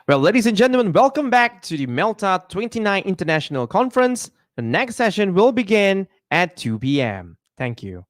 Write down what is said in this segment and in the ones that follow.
Well, ladies and gentlemen, welcome back to the Melta 29 International Conference. The next session will begin at 2 p.m. Thank you.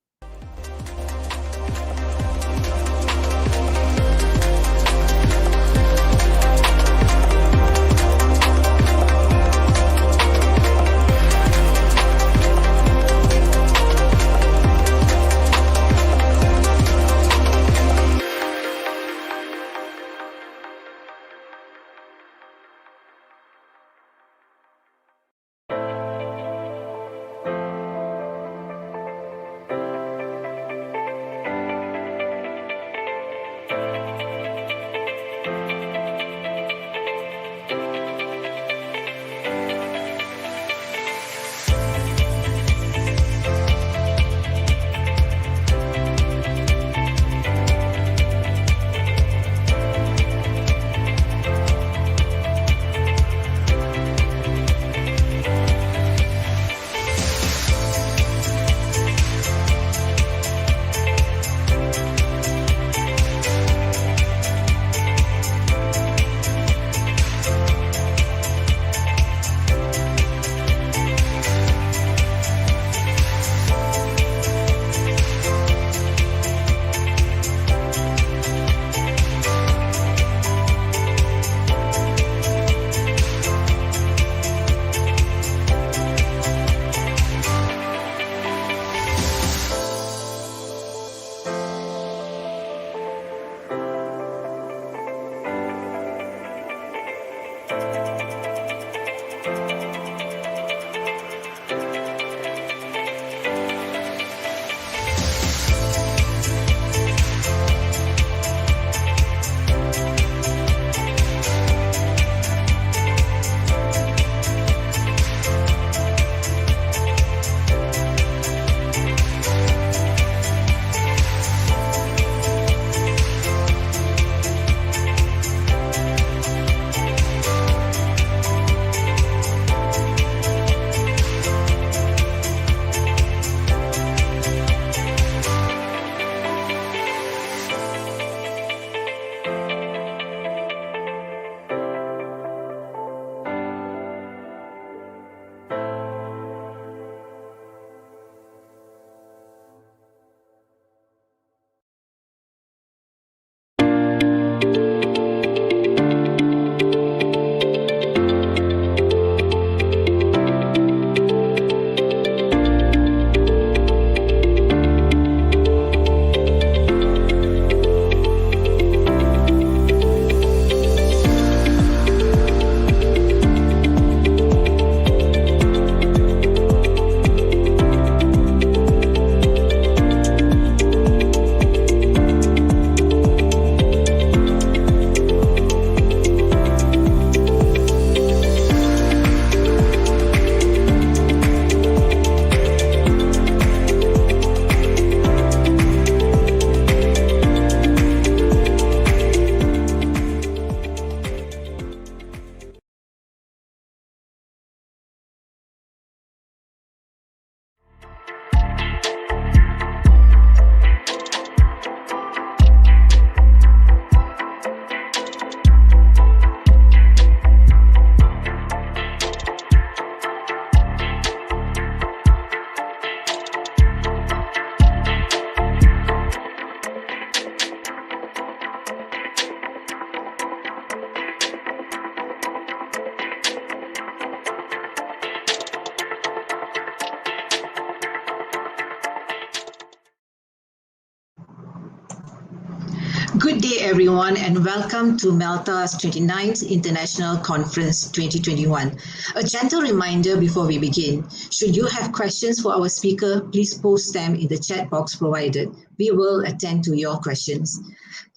Good day, everyone, and welcome to Malta's 29th International Conference 2021. A gentle reminder before we begin. Should you have questions for our speaker, please post them in the chat box provided. We will attend to your questions.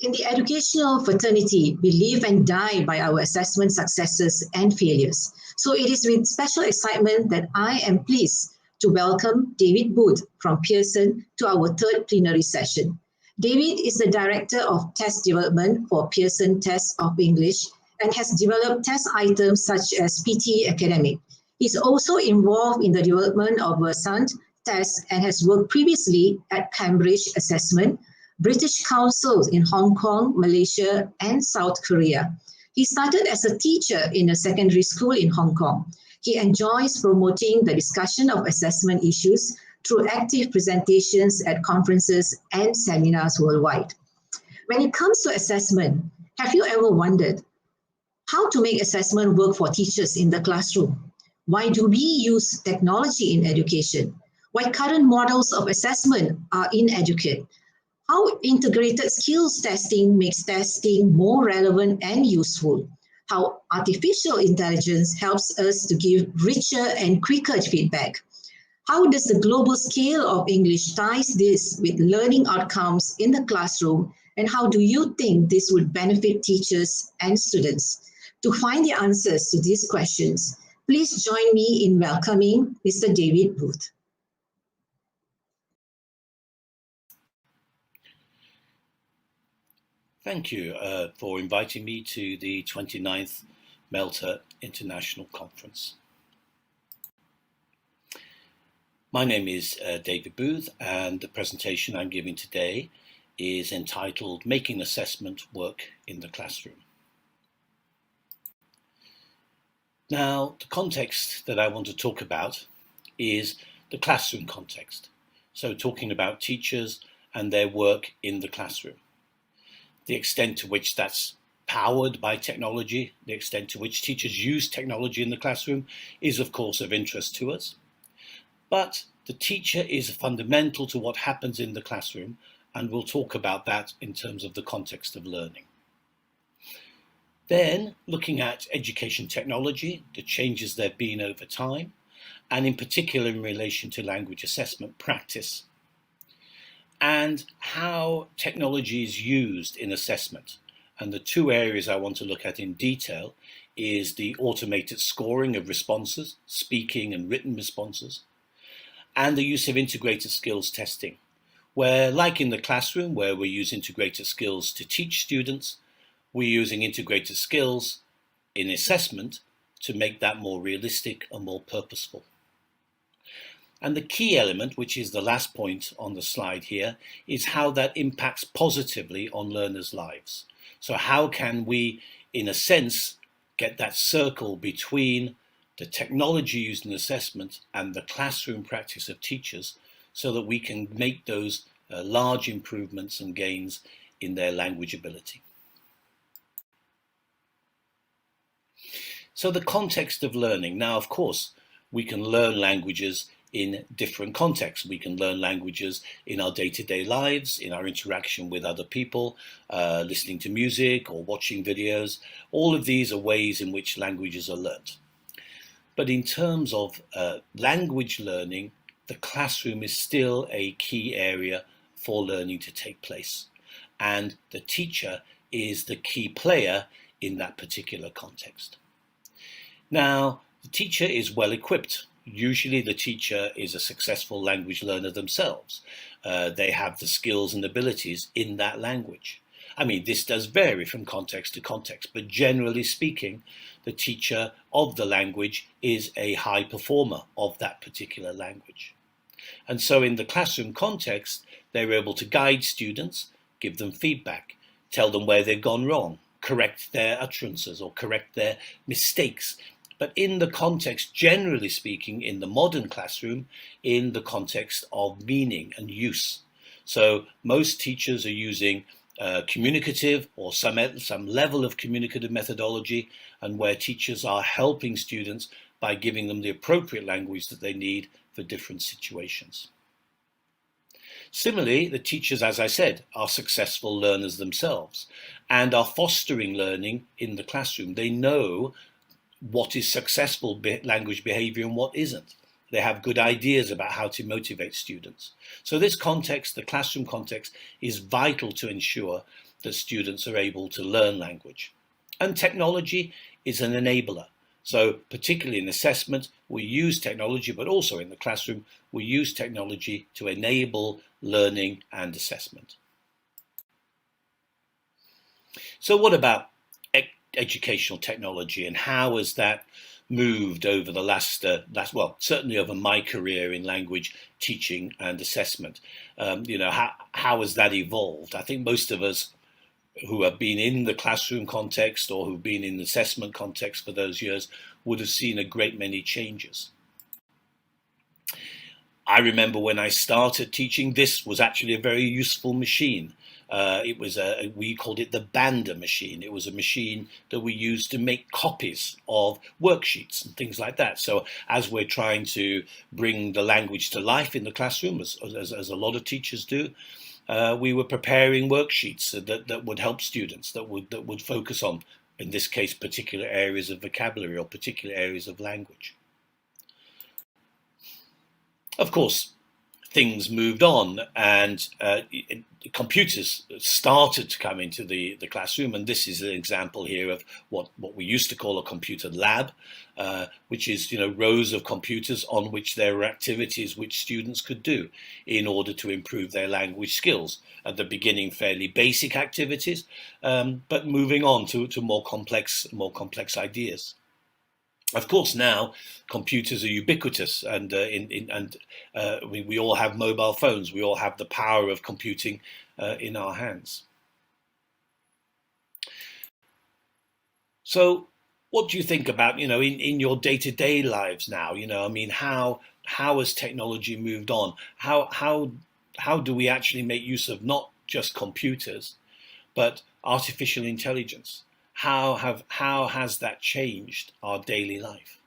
In the educational fraternity, we live and die by our assessment successes and failures. So it is with special excitement that I am pleased to welcome David Booth from Pearson to our third plenary session. David is the Director of Test Development for Pearson Test of English and has developed test items such as PT Academic. He's also involved in the development of Versant tests and has worked previously at Cambridge Assessment, British Council in Hong Kong, Malaysia, and South Korea. He started as a teacher in a secondary school in Hong Kong. He enjoys promoting the discussion of assessment issues through active presentations at conferences and seminars worldwide. When it comes to assessment, have you ever wondered how to make assessment work for teachers in the classroom? Why do we use technology in education? Why current models of assessment are inadequate? How integrated skills testing makes testing more relevant and useful? How artificial intelligence helps us to give richer and quicker feedback? How does the global scale of English ties this with learning outcomes in the classroom? And how do you think this would benefit teachers and students? To find the answers to these questions, please join me in welcoming Mr. David Booth. Thank you for inviting me to the 29th Melta International Conference. My name is David Booth, and the presentation I'm giving today is entitled Making Assessment Work in the Classroom. Now, the context that I want to talk about is the classroom context. So talking about teachers and their work in the classroom. The extent to which that's powered by technology, the extent to which teachers use technology in the classroom is of course of interest to us. But the teacher is fundamental to what happens in the classroom, and we'll talk about that in terms of the context of learning. Then, looking at education technology, the changes there have been over time, and in particular in relation to language assessment practice, and how technology is used in assessment. And the two areas I want to look at in detail is the automated scoring of responses, speaking and written responses, and the use of integrated skills testing, where, like in the classroom, where we use integrated skills to teach students, we're using integrated skills in assessment to make that more realistic and more purposeful. And the key element, which is the last point on the slide here, is how that impacts positively on learners' lives. So how can we, in a sense, get that circle between the technology used in assessment and the classroom practice of teachers so that we can make those large improvements and gains in their language ability. So the context of learning. Now, of course, we can learn languages in different contexts. We can learn languages in our day-to-day lives, in our interaction with other people, listening to music or watching videos. All of these are ways in which languages are learnt. But in terms of language learning, the classroom is still a key area for learning to take place. And the teacher is the key player in that particular context. Now, the teacher is well equipped. Usually the teacher is a successful language learner themselves. They have the skills and abilities in that language. I mean, this does vary from context to context, but generally speaking, the teacher of the language is a high performer of that particular language. And so in the classroom context, they're able to guide students, give them feedback, tell them where they've gone wrong, correct their utterances or correct their mistakes. But in the context, generally speaking, in the modern classroom, in the context of meaning and use. So most teachers are using communicative or some level of communicative methodology, and where teachers are helping students by giving them the appropriate language that they need for different situations. Similarly, the teachers, as I said, are successful learners themselves and are fostering learning in the classroom. They know what is successful language behavior and what isn't. They have good ideas about how to motivate students. So this context, the classroom context, is vital to ensure that students are able to learn language. And technology is an enabler. So particularly in assessment, we use technology, but also in the classroom, we use technology to enable learning and assessment. So what about educational technology, and how has that moved over the last well, certainly over my career in language teaching and assessment? How has that evolved? I think most of us who have been in the classroom context or who've been in the assessment context for those years would have seen a great many changes. I remember when I started teaching, this was actually a very useful machine. It was we called it the Bander machine. It was a machine that we used to make copies of worksheets and things like that. So as we're trying to bring the language to life in the classroom, as a lot of teachers do, we were preparing worksheets that would help students, that would focus on, in this case, particular areas of vocabulary or particular areas of language. Of course, things moved on, and computers started to come into the classroom, and this is an example here of what we used to call a computer lab, which is rows of computers on which there were activities which students could do in order to improve their language skills. At the beginning, fairly basic activities, but moving on to more complex ideas. Of course, now computers are ubiquitous, and we all have mobile phones. We all have the power of computing in our hands. So, what do you think about in your day-to-day lives now? How has technology moved on? How do we actually make use of not just computers, but artificial intelligence? How has that changed our daily life?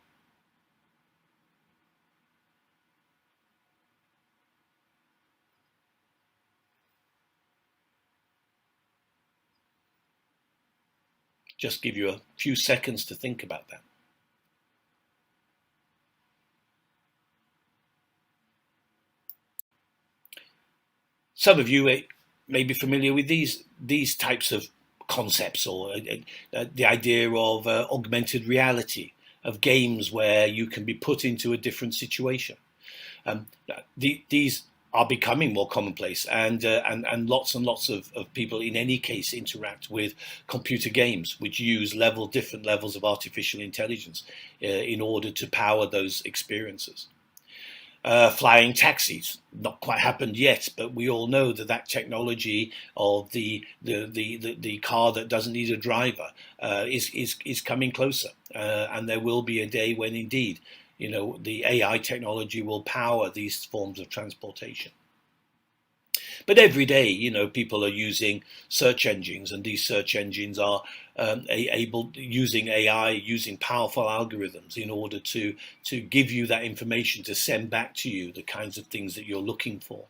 Just give you a few seconds to think about that. Some of you may be familiar with these types of concepts, or the idea of augmented reality, of games where you can be put into a different situation. These are becoming more commonplace, and lots of people in any case interact with computer games which use different levels of artificial intelligence in order to power those experiences. Flying taxis, not quite happened yet, but we all know that technology of the car that doesn't need a driver is coming closer, and there will be a day when indeed the AI technology will power these forms of transportation. But every day, people are using search engines, and these search engines are using AI, using powerful algorithms in order to give you that information, to send back to you the kinds of things that you're looking for.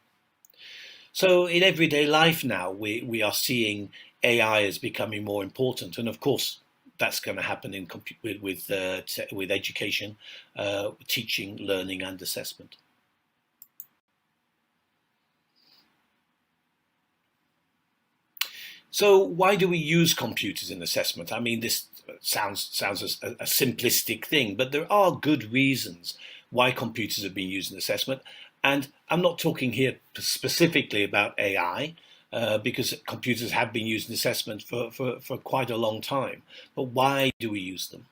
So in everyday life now, we are seeing AI as becoming more important, and of course, that's going to happen with education, teaching, learning, and assessment. So why do we use computers in assessment? I mean, this sounds a simplistic thing, but there are good reasons why computers are being used in assessment. And I'm not talking here specifically about AI, because computers have been used in assessment for quite a long time. But why do we use them?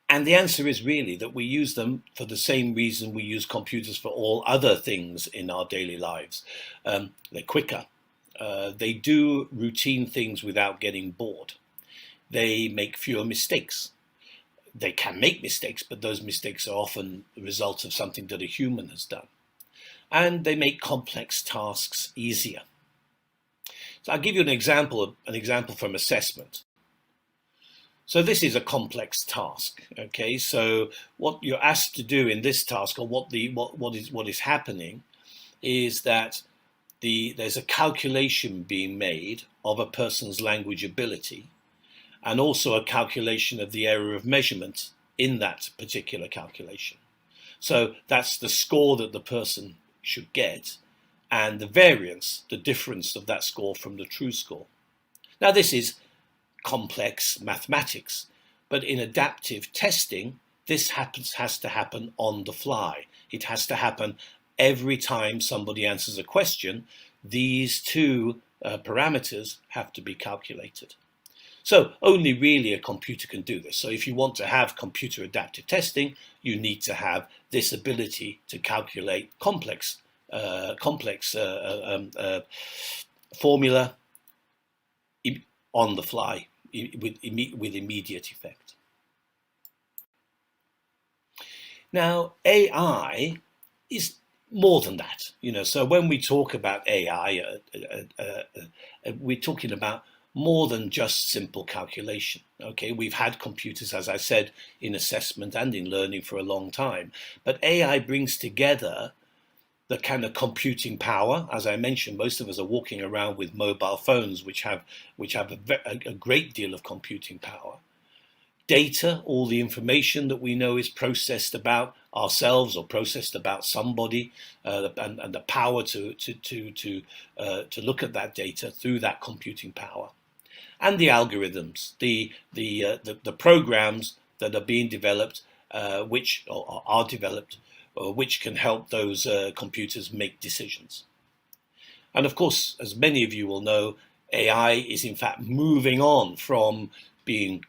And the answer is really that we use them for the same reason we use computers for all other things in our daily lives. They're quicker. They do routine things without getting bored. They make fewer mistakes. They can make mistakes, but those mistakes are often the result of something that a human has done. And they make complex tasks easier. So I'll give you an example from assessment. So this is a complex task. Okay, so what you're asked to do in this task, or what is happening, is that there's a calculation being made of a person's language ability, and also a calculation of the error of measurement in that particular calculation. So that's the score that the person should get, and the variance, the difference of that score from the true score. Now this is complex mathematics, but in adaptive testing, this has to happen on the fly. It has to happen every time somebody answers a question. These two parameters have to be calculated. So only really a computer can do this. So if you want to have computer adaptive testing, you need to have this ability to calculate complex formula on the fly with immediate effect. Now, AI is more than that, So when we talk about AI, we're talking about more than just simple calculation. Okay, we've had computers, as I said, in assessment and in learning for a long time, but AI brings together the kind of computing power. As I mentioned, most of us are walking around with mobile phones, which have a great deal of computing power. Data, all the information that we know is processed about ourselves or processed about somebody, and the power to look at that data through that computing power, and the algorithms, the programs that are being developed, which are developed, which can help those computers make decisions. And of course, as many of you will know, AI is in fact moving on from being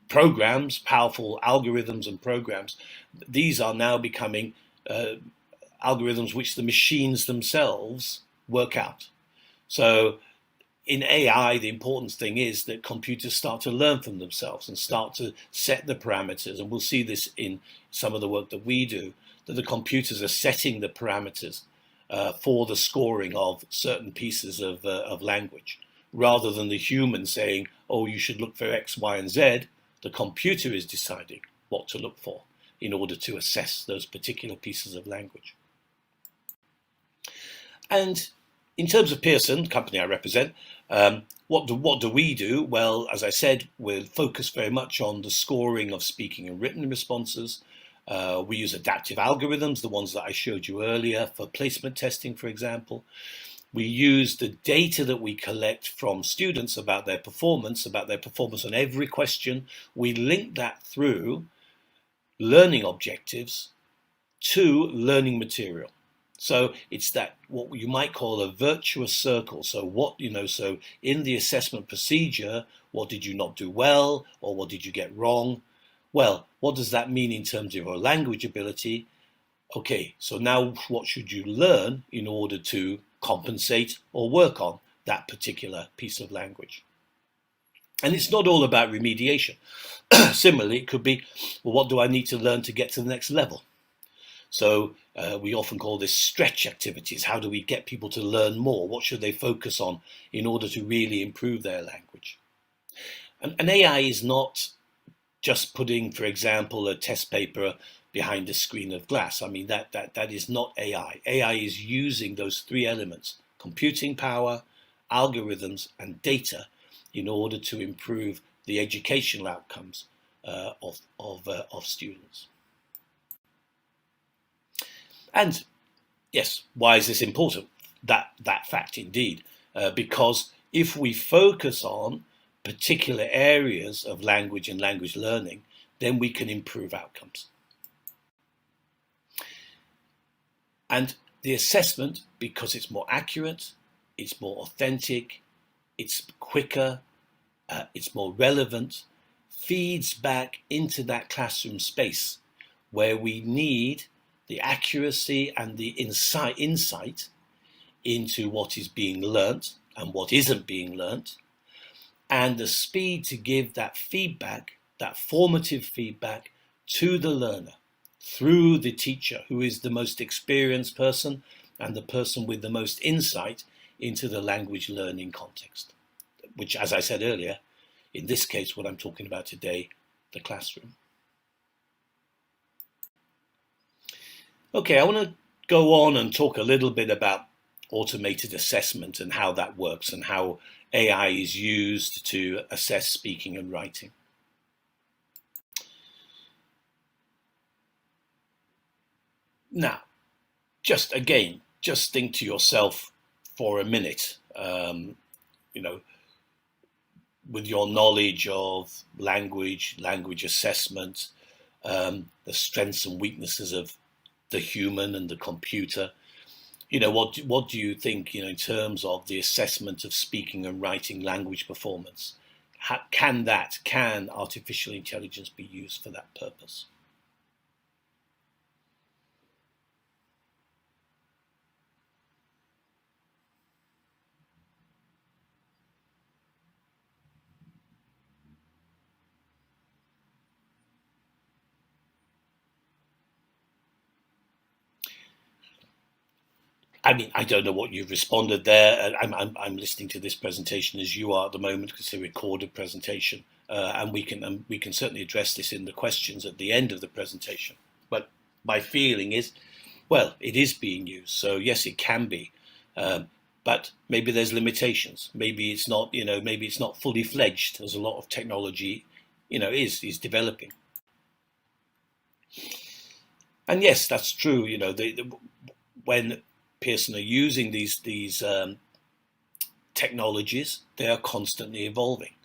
programs, powerful algorithms and programs. These are now becoming algorithms which the machines themselves work out. So in AI, the important thing is that computers start to learn from themselves and start to set the parameters. And we'll see this in some of the work that we do, that the computers are setting the parameters for the scoring of certain pieces of language. Rather than the human saying, oh, you should look for X, Y, and Z, the computer is deciding what to look for in order to assess those particular pieces of language. And in terms of Pearson, the company I represent, what do we do? Well, as I said, we're focused very much on the scoring of speaking and written responses. We use adaptive algorithms, the ones that I showed you earlier, for placement testing, for example. We use the data that we collect from students about their performance on every question. We link that through learning objectives to learning material. So it's that what you might call a virtuous circle. So so in the assessment procedure, what did you not do well, or what did you get wrong? Well, what does that mean in terms of your language ability? Okay, so now what should you learn in order to compensate or work on that particular piece of language? And it's not all about remediation. Similarly, it could be, well, what do I need to learn to get to the next level? So we often call this stretch activities. How do we get people to learn more? What should they focus on in order to really improve their language? And AI is not just putting, for example, a test paper behind a screen of glass. I mean, that is not AI. AI is using those three elements: computing power, algorithms, and data, in order to improve the educational outcomes of students. And yes, why is this important? That fact indeed, because if we focus on particular areas of language and language learning, then we can improve outcomes. And the assessment, because it's more accurate, it's more authentic, it's quicker, it's more relevant, feeds back into that classroom space where we need the accuracy and the insight into what is being learnt and what isn't being learnt, and the speed to give that feedback, that formative feedback, to the learner through the teacher, who is the most experienced person and the person with the most insight into the language learning context, which, as I said earlier, in this case, what I'm talking about today, the classroom. Okay, I want to go on and talk a little bit about automated assessment and how that works and how AI is used to assess speaking and writing. Now, just think to yourself for a minute, with your knowledge of language assessment, the strengths and weaknesses of the human and the computer. What do you think, in terms of the assessment of speaking and writing language performance? Can artificial intelligence be used for that purpose? I mean, I don't know what you've responded there. I'm listening to this presentation as you are at the moment because it's a recorded presentation, and we can certainly address this in the questions at the end of the presentation. But my feeling is, well, it is being used, so yes, it can be, but maybe there's limitations. Maybe it's not, maybe it's not fully fledged as a lot of technology, is developing. And yes, that's true. When Pearson are using these technologies, they are constantly evolving.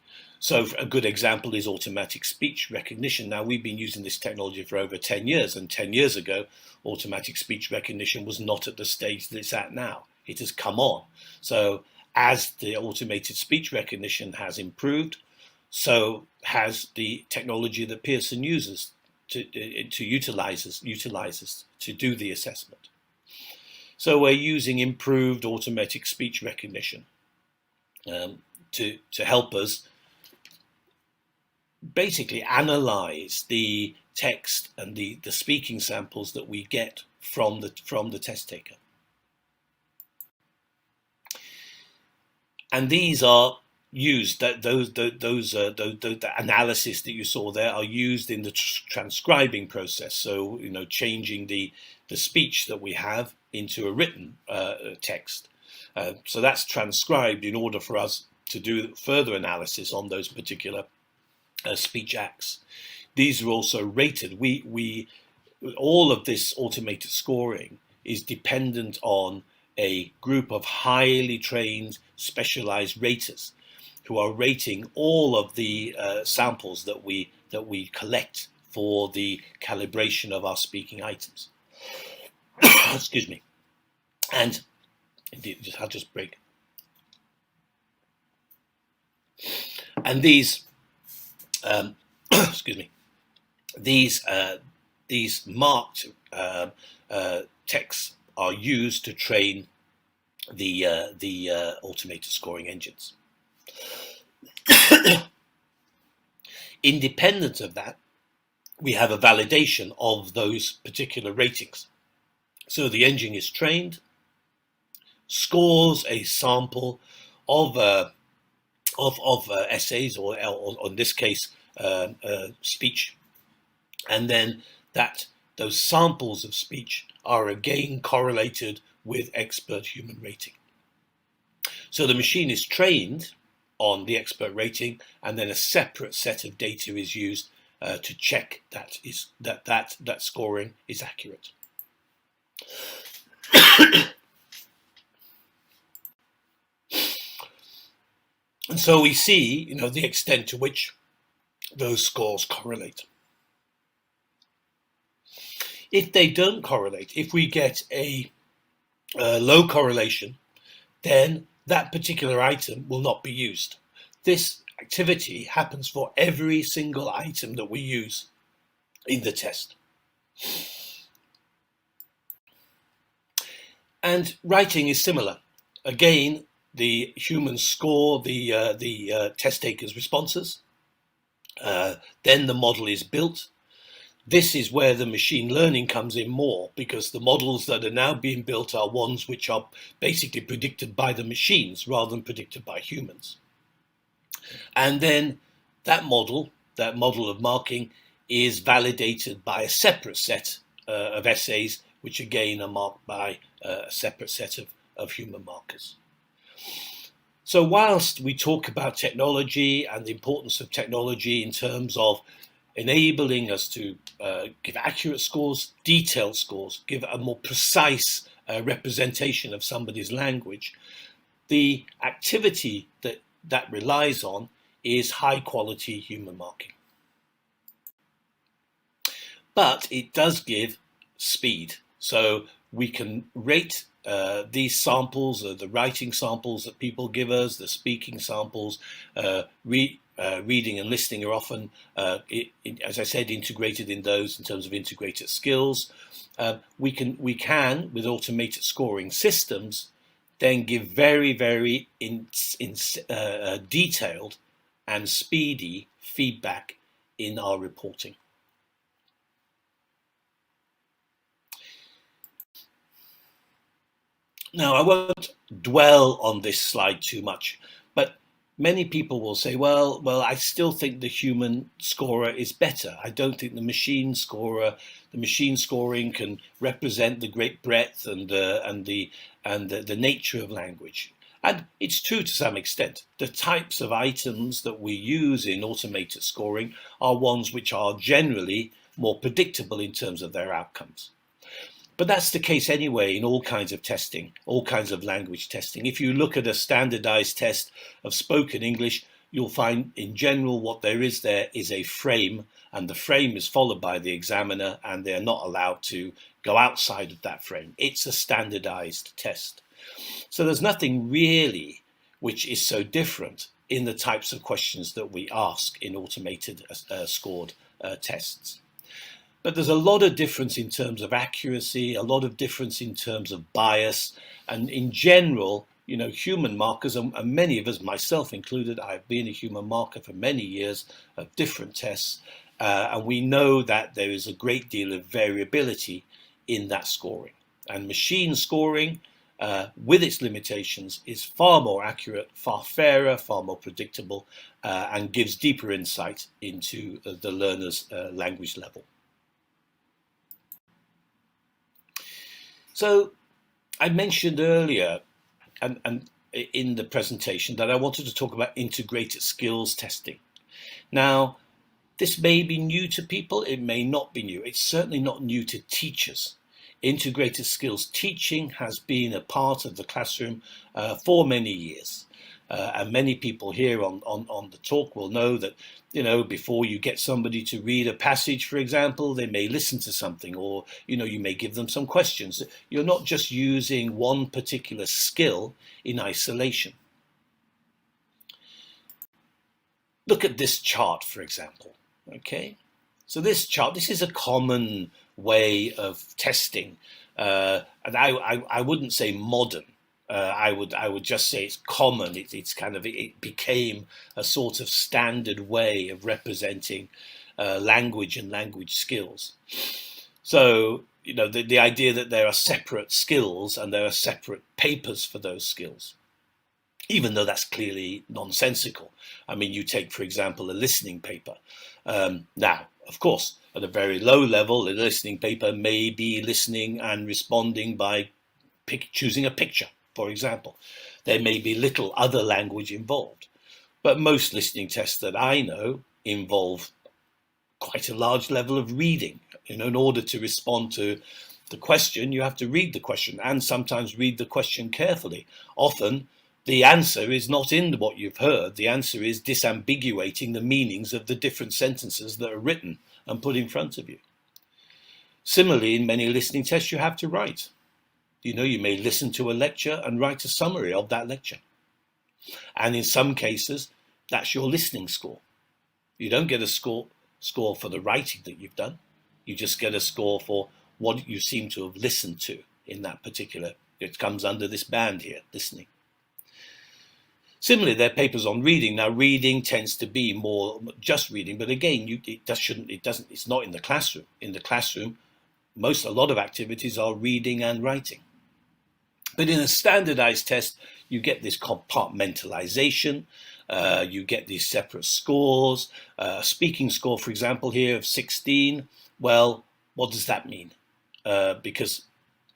So a good example is automatic speech recognition. Now, we've been using this technology for over 10 years, and 10 years ago, automatic speech recognition was not at the stage that it's at now. It has come on. So as the automated speech recognition has improved, so has the technology that Pearson uses to utilizes to do the assessment. So we're using improved automatic speech recognition to help us basically analyze the text and the speaking samples that we get from the test taker. And these are used, the analysis that you saw there are used in the transcribing process. So, changing the speech that we have into a written text. So that's transcribed in order for us to do further analysis on those particular speech acts. These are also rated. We all of this automated scoring is dependent on a group of highly trained, specialized raters who are rating all of the samples that we collect for the calibration of our speaking items. Excuse me. And I'll just break. And these, excuse me, these marked texts are used to train the automated scoring engines. Independent of that, we have a validation of those particular ratings. So the engine is trained, scores a sample of essays, or in this case, speech, and then those samples of speech are again correlated with expert human rating. So the machine is trained on the expert rating, and then a separate set of data is used to check that scoring is accurate. And so we see, the extent to which those scores correlate. If they don't correlate, if we get a low correlation, then that particular item will not be used. This activity happens for every single item that we use in the test. And writing is similar. Again, the humans score the test taker's responses. Then the model is built. This is where the machine learning comes in more, because the models that are now being built are ones which are basically predicted by the machines rather than predicted by humans. And then that model of marking, is validated by a separate set of essays, which again are marked by a separate set of human markers. So whilst we talk about technology and the importance of technology in terms of enabling us to give accurate scores, detailed scores, give a more precise representation of somebody's language, the activity that relies on is high quality human marking. But it does give speed. So we can rate these samples, the writing samples that people give us, the speaking samples, reading and listening are often, as I said, integrated in those in terms of integrated skills. We can, with automated scoring systems, then give very, very detailed and speedy feedback in our reporting. Now, I won't dwell on this slide too much, but many people will say, well, I still think the human scorer is better. I don't think the machine scoring can represent the great breadth and the nature of language. And it's true to some extent. The types of items that we use in automated scoring are ones which are generally more predictable in terms of their outcomes. But that's the case anyway in all kinds of testing, all kinds of language testing. If you look at a standardized test of spoken English, you'll find in general what there is a frame, and the frame is followed by the examiner, and they're not allowed to go outside of that frame. It's a standardized test. So there's nothing really which is so different in the types of questions that we ask in automated scored tests. But there's a lot of difference in terms of accuracy, a lot of difference in terms of bias, and in general, human markers, and many of us, myself included, I've been a human marker for many years of different tests, and we know that there is a great deal of variability in that scoring. And machine scoring, with its limitations, is far more accurate, far fairer, far more predictable, and gives deeper insight into the learner's language level. So I mentioned earlier and in the presentation that I wanted to talk about integrated skills testing. Now, this may be new to people, it may not be new. It's certainly not new to teachers. Integrated skills teaching has been a part of the classroom for many years. And many people here on the talk will know that, before you get somebody to read a passage, for example, they may listen to something, or, you may give them some questions. You're not just using one particular skill in isolation. Look at this chart, for example. Okay, so this is a common way of testing, and I wouldn't say modern. I would just say it's common. It became a sort of standard way of representing language and language skills. So the idea that there are separate skills and there are separate papers for those skills, even though that's clearly nonsensical. I mean, you take, for example, a listening paper. Now, of course, at a very low level, a listening paper may be listening and responding by choosing a picture, for example. There may be little other language involved. But most listening tests that I know involve quite a large level of reading. In order to respond to the question, you have to read the question, and sometimes read the question carefully. Often, the answer is not in what you've heard. The answer is disambiguating the meanings of the different sentences that are written and put in front of you. Similarly, in many listening tests, you have to write. You may listen to a lecture and write a summary of that lecture. And in some cases, that's your listening score. You don't get a score for the writing that you've done. You just get a score for what you seem to have listened to in that particular. It comes under this band here, listening. Similarly, there are papers on reading. Now, reading tends to be more just reading, but again, it's not in the classroom. In the classroom, a lot of activities are reading and writing. But in a standardized test, you get this compartmentalization, you get these separate scores. A speaking score, for example, here of 16. Well, what does that mean? Because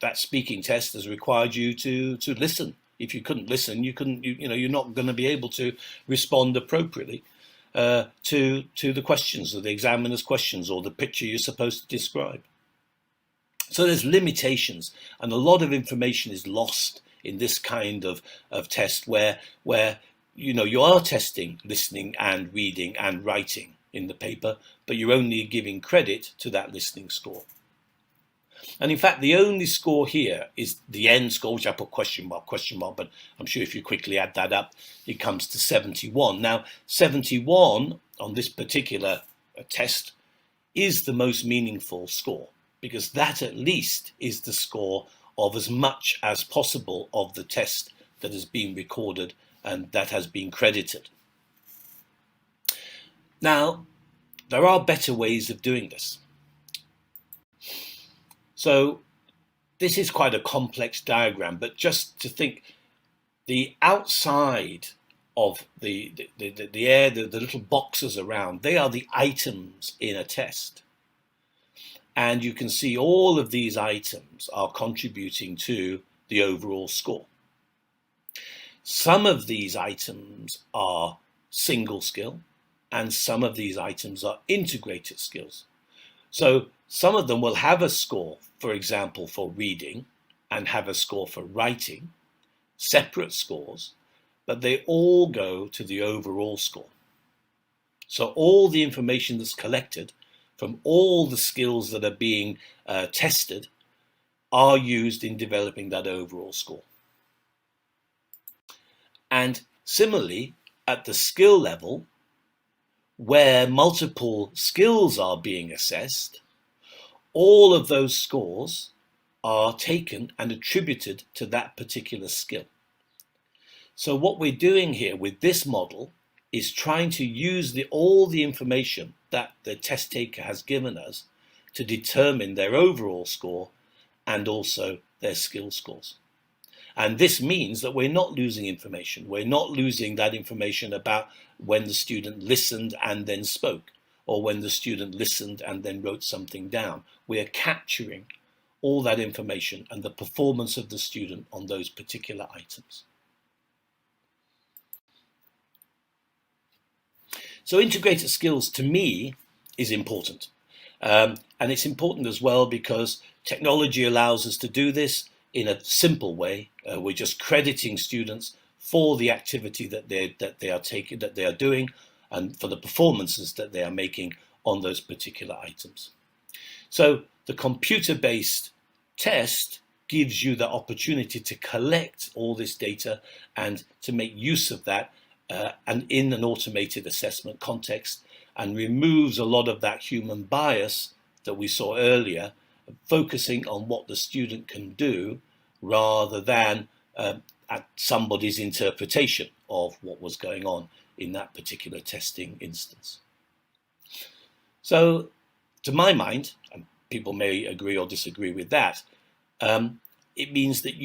that speaking test has required you to listen. If you couldn't listen, you're not going to be able to respond appropriately to the questions, or the examiner's questions, or the picture you're supposed to describe. So there's limitations, and a lot of information is lost in this kind of test where you are testing listening and reading and writing in the paper, but you're only giving credit to that listening score. And in fact, the only score here is the end score, which I put question mark, but I'm sure if you quickly add that up, it comes to 71. Now, 71 on this particular test is the most meaningful score, because that at least is the score of as much as possible of the test that has been recorded and that has been credited. Now, there are better ways of doing this. So this is quite a complex diagram, but just to think, the outside of the air, the little boxes around, they are the items in a test. And you can see all of these items are contributing to the overall score. Some of these items are single skill, and some of these items are integrated skills. So some of them will have a score, for example, for reading, and have a score for writing, separate scores, but they all go to the overall score. So all the information that's collected from all the skills that are being tested are used in developing that overall score. And similarly, at the skill level, where multiple skills are being assessed, all of those scores are taken and attributed to that particular skill. So what we're doing here with this model is trying to use all the information that the test taker has given us to determine their overall score and also their skill scores. And this means that we're not losing information. We're not losing that information about when the student listened and then spoke, or when the student listened and then wrote something down. We are capturing all that information and the performance of the student on those particular items. So integrated skills, to me, is important. And it's important as well because technology allows us to do this in a simple way. We're just crediting students for the activity that they are doing, and for the performances that they are making on those particular items. So the computer-based test gives you the opportunity to collect all this data and to make use of that and in an automated assessment context, and removes a lot of that human bias that we saw earlier, focusing on what the student can do rather than at somebody's interpretation of what was going on in that particular testing instance. So to my mind, and people may agree or disagree with that, it means that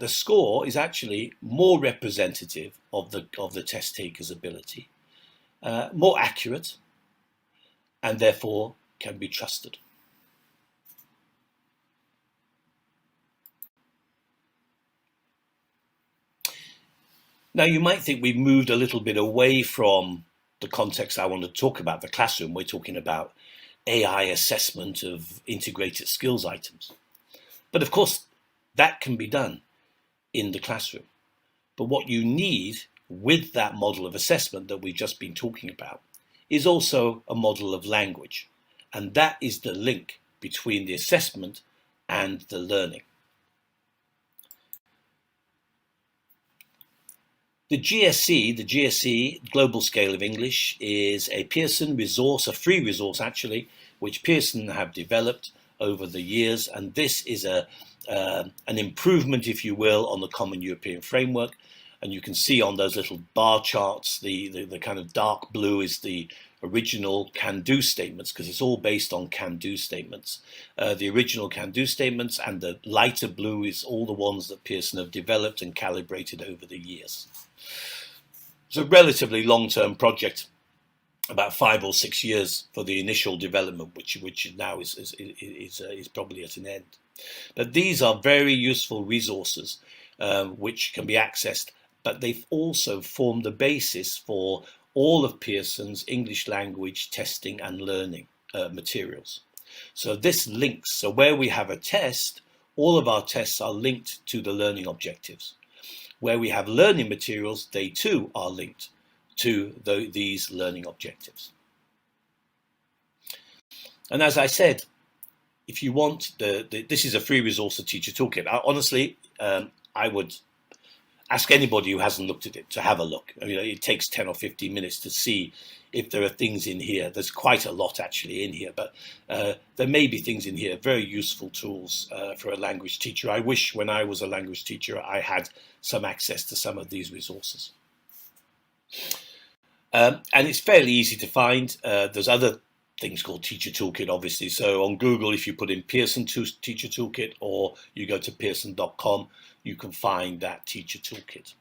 the score is actually more representative of the test taker's ability, more accurate, and therefore can be trusted. Now you might think we've moved a little bit away from the context I want to talk about, the classroom. We're talking about AI assessment of integrated skills items. But of course, that can be done in the classroom. But what you need with that model of assessment that we've just been talking about is also a model of language. And that is the link between the assessment and the learning. The GSE, Global Scale of English, is a Pearson resource, a free resource actually, which Pearson have developed over the years. And this is an improvement, if you will, on the Common European Framework. And you can see on those little bar charts, the kind of dark blue is the original can-do statements, because it's all based on can-do statements. The original can-do statements, and the lighter blue is all the ones that Pearson have developed and calibrated over the years. It's a relatively long-term project, about 5 or 6 years for the initial development, which now is probably at an end. But these are very useful resources which can be accessed, but they've also formed the basis for all of Pearson's English language testing and learning materials. So this links, so where we have a test, all of our tests are linked to the learning objectives. Where we have learning materials, they too are linked to these learning objectives. And as I said, if you want, this is a free resource, the Teacher Toolkit. Honestly, I would ask anybody who hasn't looked at it to have a look. I mean, it takes 10 or 15 minutes to see if there are things in here. There's quite a lot actually in here, but there may be things in here, very useful tools for a language teacher. I wish when I was a language teacher I had some access to some of these resources. And it's fairly easy to find. There's other things called Teacher Toolkit, obviously. So on Google, if you put in Pearson Teacher Toolkit, or you go to pearson.com, you can find that Teacher Toolkit.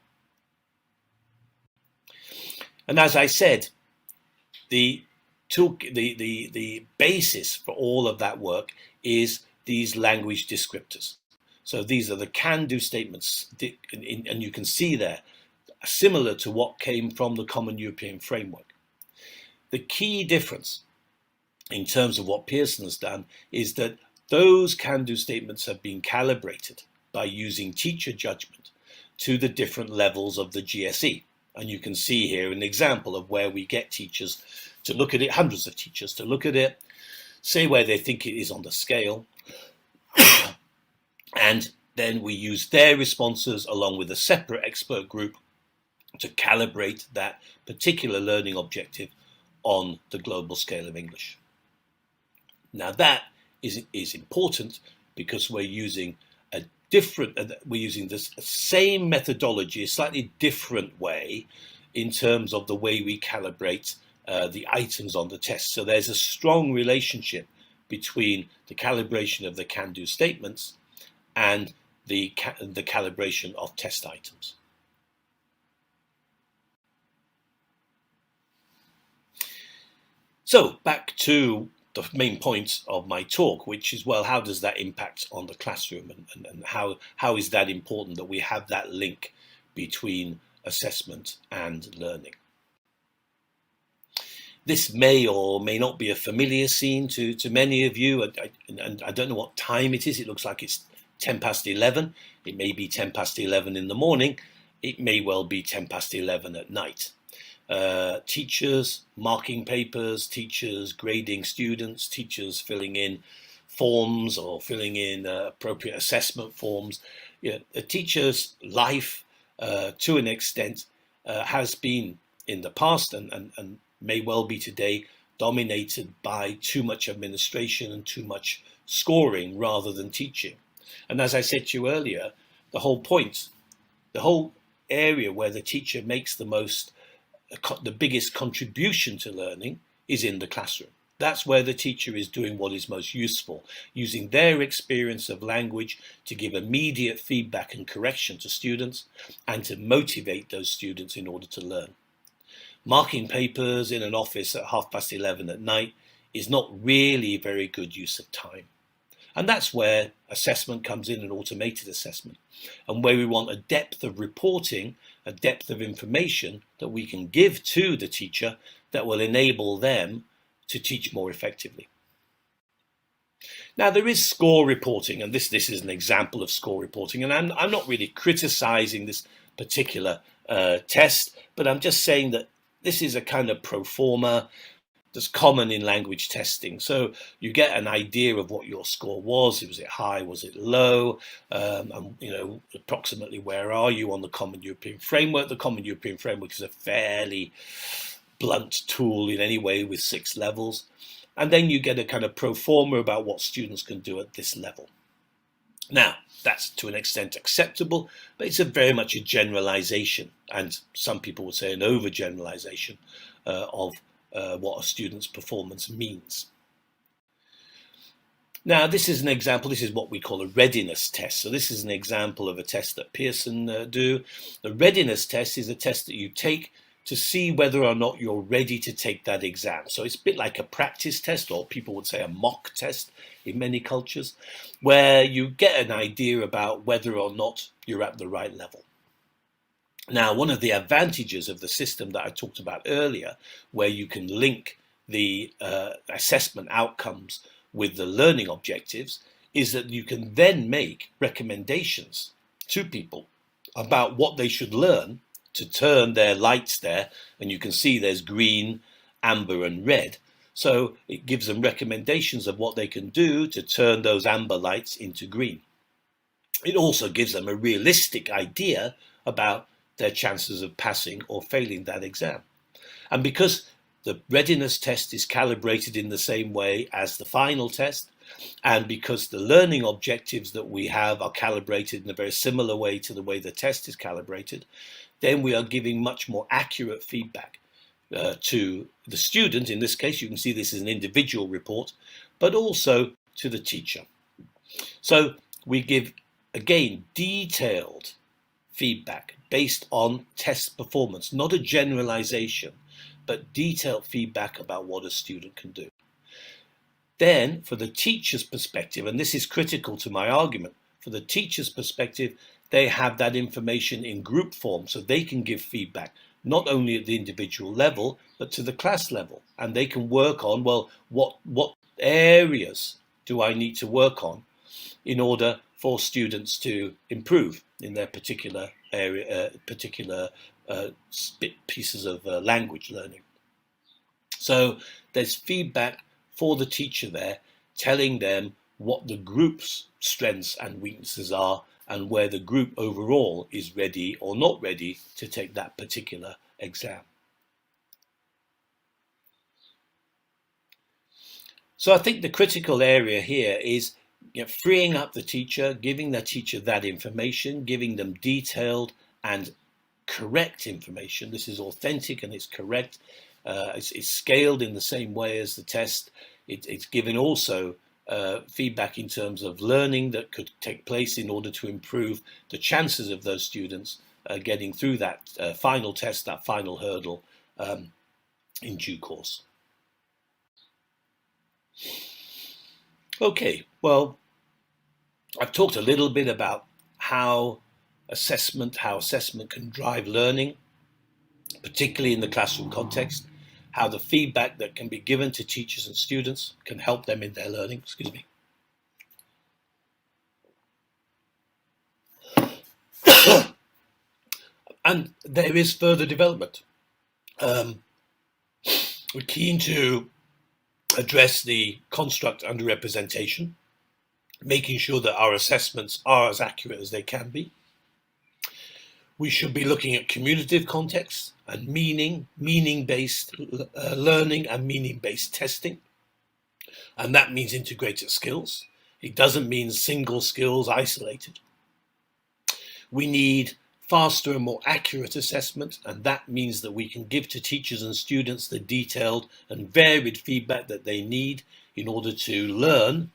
And as I said, the basis for all of that work is these language descriptors. So these are the can-do statements, and you can see there, similar to what came from the Common European Framework. The key difference in terms of what Pearson has done is that those can-do statements have been calibrated by using teacher judgment to the different levels of the GSE. And you can see here an example of where we get teachers to look at it, hundreds of teachers to look at it, say where they think it is on the scale, and then we use their responses along with a separate expert group to calibrate that particular learning objective on the global scale of English. Now that is important because we're using this same methodology, a slightly different way in terms of the way we calibrate the items on the test. So there's a strong relationship between the calibration of the can-do statements and the calibration of test items. So back to the main point of my talk, which is, well, how does that impact on the classroom, and how is that important that we have that link between assessment and learning? This may or may not be a familiar scene to many of you, and I don't know what time it is. It looks like it's 10 past 11. It may be 10 past 11 in the morning. It may well be 10 past 11 at night. Teachers marking papers, teachers grading students, teachers filling in forms or filling in appropriate assessment forms. A teacher's life, to an extent, has been in the past and may well be today dominated by too much administration and too much scoring rather than teaching. And as I said to you earlier, the whole area where the teacher makes the biggest contribution to learning is in the classroom. That's where the teacher is doing what is most useful, using their experience of language to give immediate feedback and correction to students and to motivate those students in order to learn. Marking papers in an office at 11:30 at night is not really very good use of time. And that's where assessment comes in, an automated assessment, and where we want a depth of reporting, a depth of information that we can give to the teacher that will enable them to teach more effectively. Now, there is score reporting, and this is an example of score reporting, and I'm not really criticizing this particular test, but I'm just saying that this is a kind of pro forma that's common in language testing. So you get an idea of what your score was. Was it high? Was it low? And approximately where are you on the Common European Framework? The Common European Framework is a fairly blunt tool in any way with 6 levels. And then you get a kind of pro forma about what students can do at this level. Now, that's to an extent acceptable, but it's very much a generalization, and some people would say an overgeneralization of what a student's performance means. Now, this is an example. This is what we call a readiness test. So this is an example of a test that Pearson do. The readiness test is a test that you take to see whether or not you're ready to take that exam. So it's a bit like a practice test, or people would say a mock test in many cultures, where you get an idea about whether or not you're at the right level. Now, one of the advantages of the system that I talked about earlier, where you can link the assessment outcomes with the learning objectives, is that you can then make recommendations to people about what they should learn to turn their lights there. And you can see there's green, amber and red. So it gives them recommendations of what they can do to turn those amber lights into green. It also gives them a realistic idea about their chances of passing or failing that exam. And because the readiness test is calibrated in the same way as the final test, and because the learning objectives that we have are calibrated in a very similar way to the way the test is calibrated, then we are giving much more accurate feedback. to the student. In this case, you can see this is an individual report, but also to the teacher. So we give, again, detailed feedback based on test performance, not a generalization, but detailed feedback about what a student can do. Then, for the teacher's perspective, and this is critical to my argument, for the teacher's perspective, they have that information in group form, so they can give feedback, not only at the individual level, but to the class level. And they can work on, well, what areas do I need to work on in order for students to improve in their particular area, pieces of language learning. So there's feedback for the teacher there, telling them what the group's strengths and weaknesses are, and where the group overall is ready or not ready to take that particular exam. So I think the critical area here is freeing up the teacher, giving the teacher that information, giving them detailed and correct information. This is authentic and it's correct. It's scaled in the same way as the test. It's given also feedback in terms of learning that could take place in order to improve the chances of those students getting through that final test, that final hurdle in due course. Okay, well, I've talked a little bit about how assessment can drive learning, particularly in the classroom context, how the feedback that can be given to teachers and students can help them in their learning. Excuse me. And there is further development. We're keen to address the construct underrepresentation, making sure that our assessments are as accurate as they can be. We should be looking at communicative context and meaning-based learning and meaning-based testing. And that means integrated skills. It doesn't mean single skills isolated. We need faster and more accurate assessment, and that means that we can give to teachers and students the detailed and varied feedback that they need in order to learn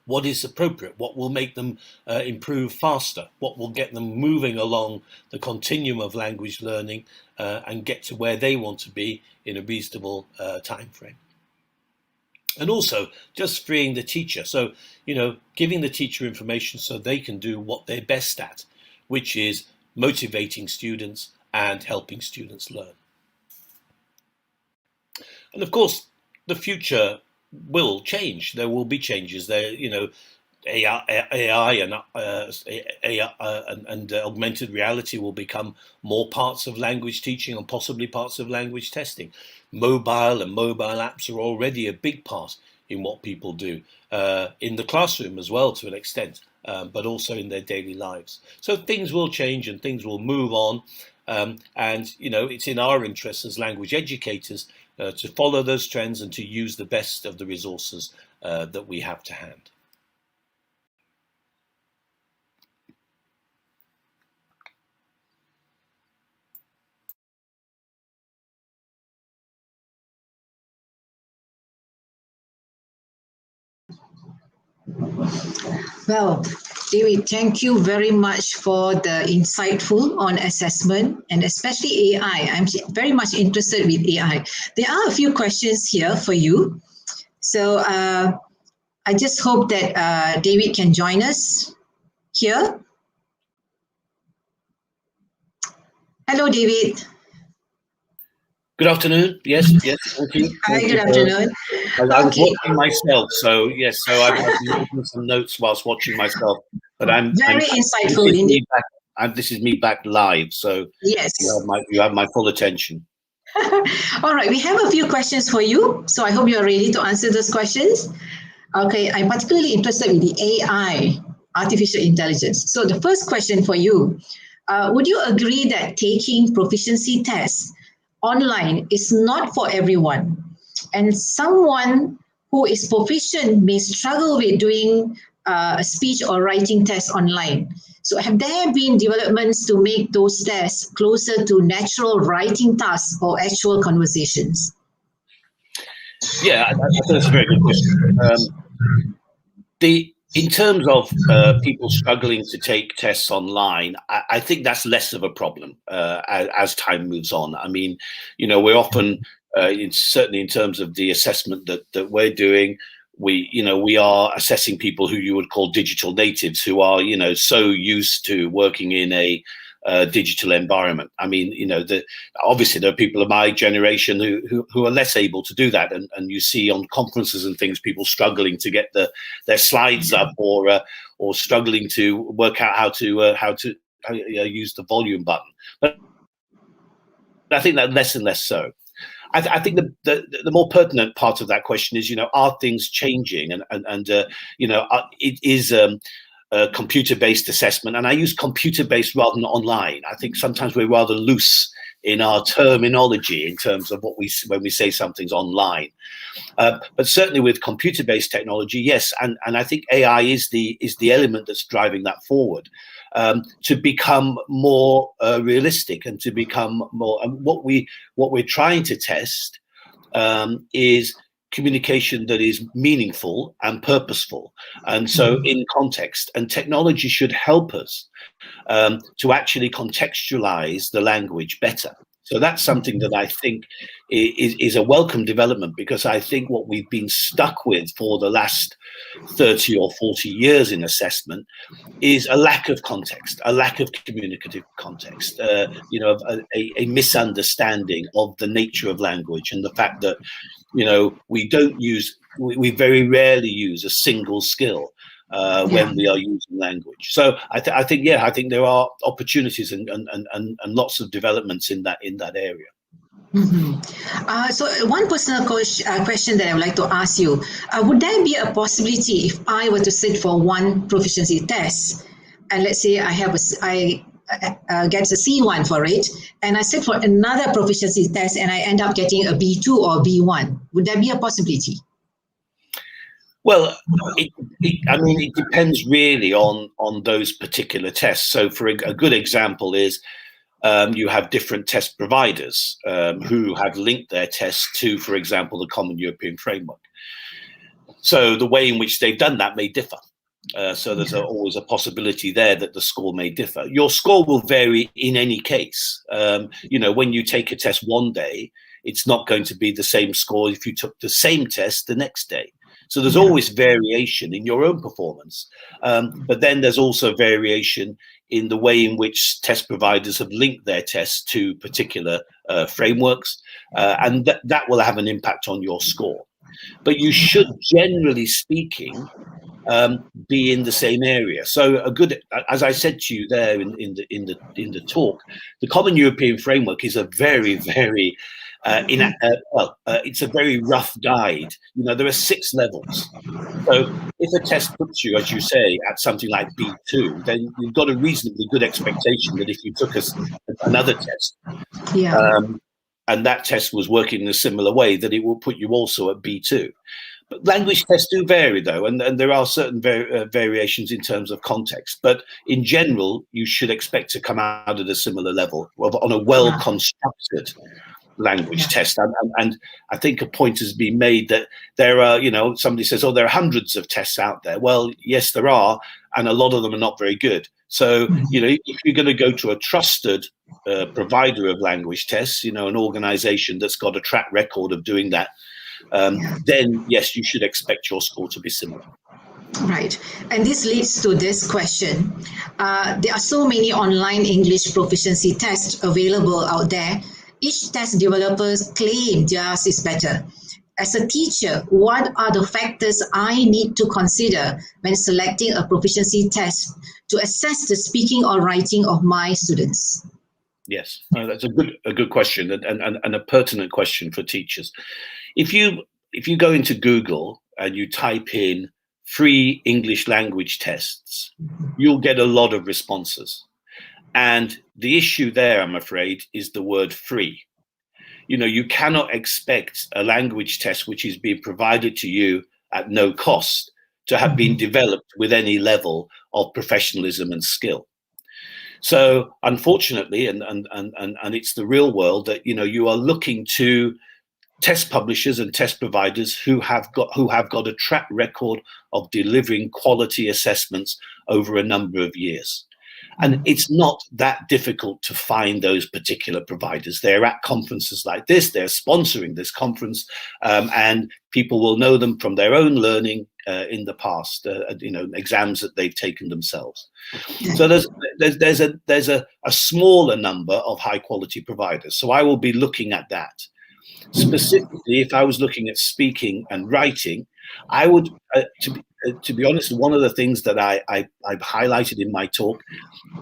what is appropriate, what will make them improve faster, what will get them moving along the continuum of language learning and get to where they want to be in a reasonable time frame. And also just freeing the teacher. So, giving the teacher information so they can do what they're best at, which is motivating students and helping students learn. And of course, the future will change. There will be changes. There, AI and augmented reality will become more parts of language teaching and possibly parts of language testing. Mobile apps are already a big part in what people do in the classroom as well, to an extent, but also in their daily lives. So things will change and things will move on. And it's in our interests as language educators to follow those trends and to use the best of the resources that we have to hand. Well, David, thank you very much for the insightful on assessment and especially AI. I'm very much interested with AI. There are a few questions here for you. So I just hope that David can join us here. Hello, David. Good afternoon. Yes, thank you. Hi, good afternoon. I was watching myself, so yes, so I've been making some notes whilst watching myself. But I'm very insightful. This is me back live, so yes, you have my full attention. All right, we have a few questions for you, so I hope you're ready to answer those questions. Okay, I'm particularly interested in the AI, artificial intelligence. So the first question for you, would you agree that taking proficiency tests online is not for everyone, and someone who is proficient may struggle with doing a speech or writing test online. So have there been developments to make those tests closer to natural writing tasks or actual conversations? Yeah, I think that's a very good question. In terms of people struggling to take tests online, I think that's less of a problem as time moves on. I mean, we're often, certainly in terms of the assessment that we're doing, we are assessing people who you would call digital natives, who are, so used to working in a digital environment. I mean, obviously there are people of my generation who are less able to do that, and you see on conferences and things people struggling to get their slides up, or struggling to work out how to use the volume button. But I think that less and less so. I think the more pertinent part of that question is, are things changing? And it is computer-based assessment, and I use computer-based rather than online. I think sometimes we're rather loose in our terminology in terms of when we say something's online. But certainly with computer-based technology, yes, and I think AI is the element that's driving that forward. To become more realistic and to become more, and what we're trying to test is communication that is meaningful and purposeful, and so in context. And technology should help us to actually contextualize the language better. So that's something that I think is a welcome development, because I think what we've been stuck with for the last 30 or 40 years in assessment is a lack of context, a lack of communicative context, a misunderstanding of the nature of language, and the fact that, we very rarely use a single skill when we are using language. So I think there are opportunities and lots of developments in that area. Mm-hmm. So one personal question that I would like to ask you, would there be a possibility if I were to sit for one proficiency test, and let's say I get a C1 for it, and I sit for another proficiency test and I end up getting a B2 or B1, would there be a possibility? Well, it depends really on those particular tests. So for a good example is, you have different test providers who have linked their tests to, for example, the Common European Framework. So the way in which they've done that may differ. So there's always a possibility there that the score may differ. Your score will vary in any case. When you take a test one day, it's not going to be the same score if you took the same test the next day. So there's always variation in your own performance. But then there's also variation in the way in which test providers have linked their tests to particular frameworks. And that will have an impact on your score. But you should, generally speaking, be in the same area. So as I said to you there in the talk, the Common European Framework is a very, very it's a very rough guide. There are 6 levels. So if a test puts you, as you say, at something like B2, then you've got a reasonably good expectation that if you took another test, and that test was working in a similar way, that it will put you also at B2. But language tests do vary, though, and there are certain variations in terms of context. But in general, you should expect to come out at a similar level on a well-constructed language test. And I think a point has been made that there are, somebody says, there are hundreds of tests out there. Well, yes, there are, and a lot of them are not very good. So, if you're going to go to a trusted provider of language tests, an organization that's got a track record of doing that, then yes, you should expect your score to be similar. Right. And this leads to this question. There are so many online English proficiency tests available out there. Each test developers claim theirs is better. As a teacher, what are the factors I need to consider when selecting a proficiency test to assess the speaking or writing of my students? Yes, that's a good question, and a pertinent question for teachers. If you go into Google and you type in free English language tests, you'll get a lot of responses. And the issue there, I'm afraid, is the word free. You cannot expect a language test which is being provided to you at no cost to have been developed with any level of professionalism and skill. So unfortunately, and it's the real world, that you are looking to test publishers and test providers who have got a track record of delivering quality assessments over a number of years. And it's not that difficult to find those particular providers. They're at conferences like this, they're sponsoring this conference, and people will know them from their own learning in the past, exams that they've taken themselves. So there's a smaller number of high quality providers. So I will be looking at that. Specifically, if I was looking at speaking and writing, I would, to be honest, one of the things that I've highlighted in my talk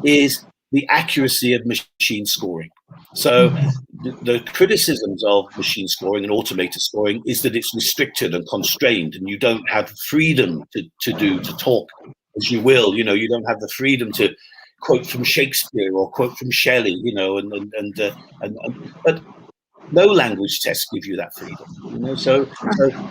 is the accuracy of machine scoring. So the criticisms of machine scoring and automated scoring is that it's restricted and constrained, and you don't have freedom to talk as you will. You don't have the freedom to quote from Shakespeare or quote from Shelley. But no language tests give you that freedom. So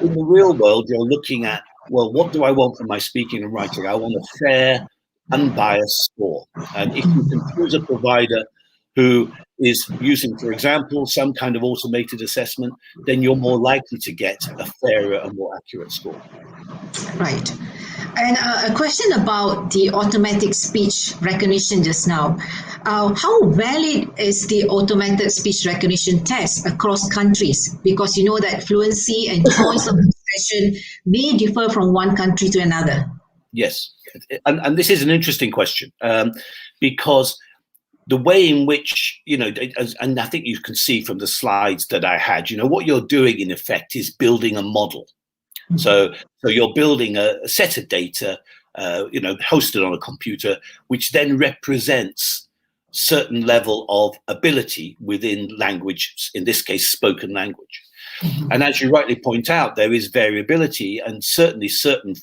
in the real world, you're looking at, well, what do I want from my speaking and writing? I want a fair, unbiased score. And if you can choose a provider who is using, for example, some kind of automated assessment, then you're more likely to get a fairer and more accurate score. Right. And a question about the automatic speech recognition just now. How valid is the automated speech recognition test across countries? Because you know that fluency and choice of expression may differ from one country to another. Yes. And this is an interesting question, because the way in which, and I think you can see from the slides that I had, what you're doing in effect is building a model. So you're building a set of data, hosted on a computer, which then represents certain level of ability within language, in this case, spoken language. And as you rightly point out, there is variability, and certainly certain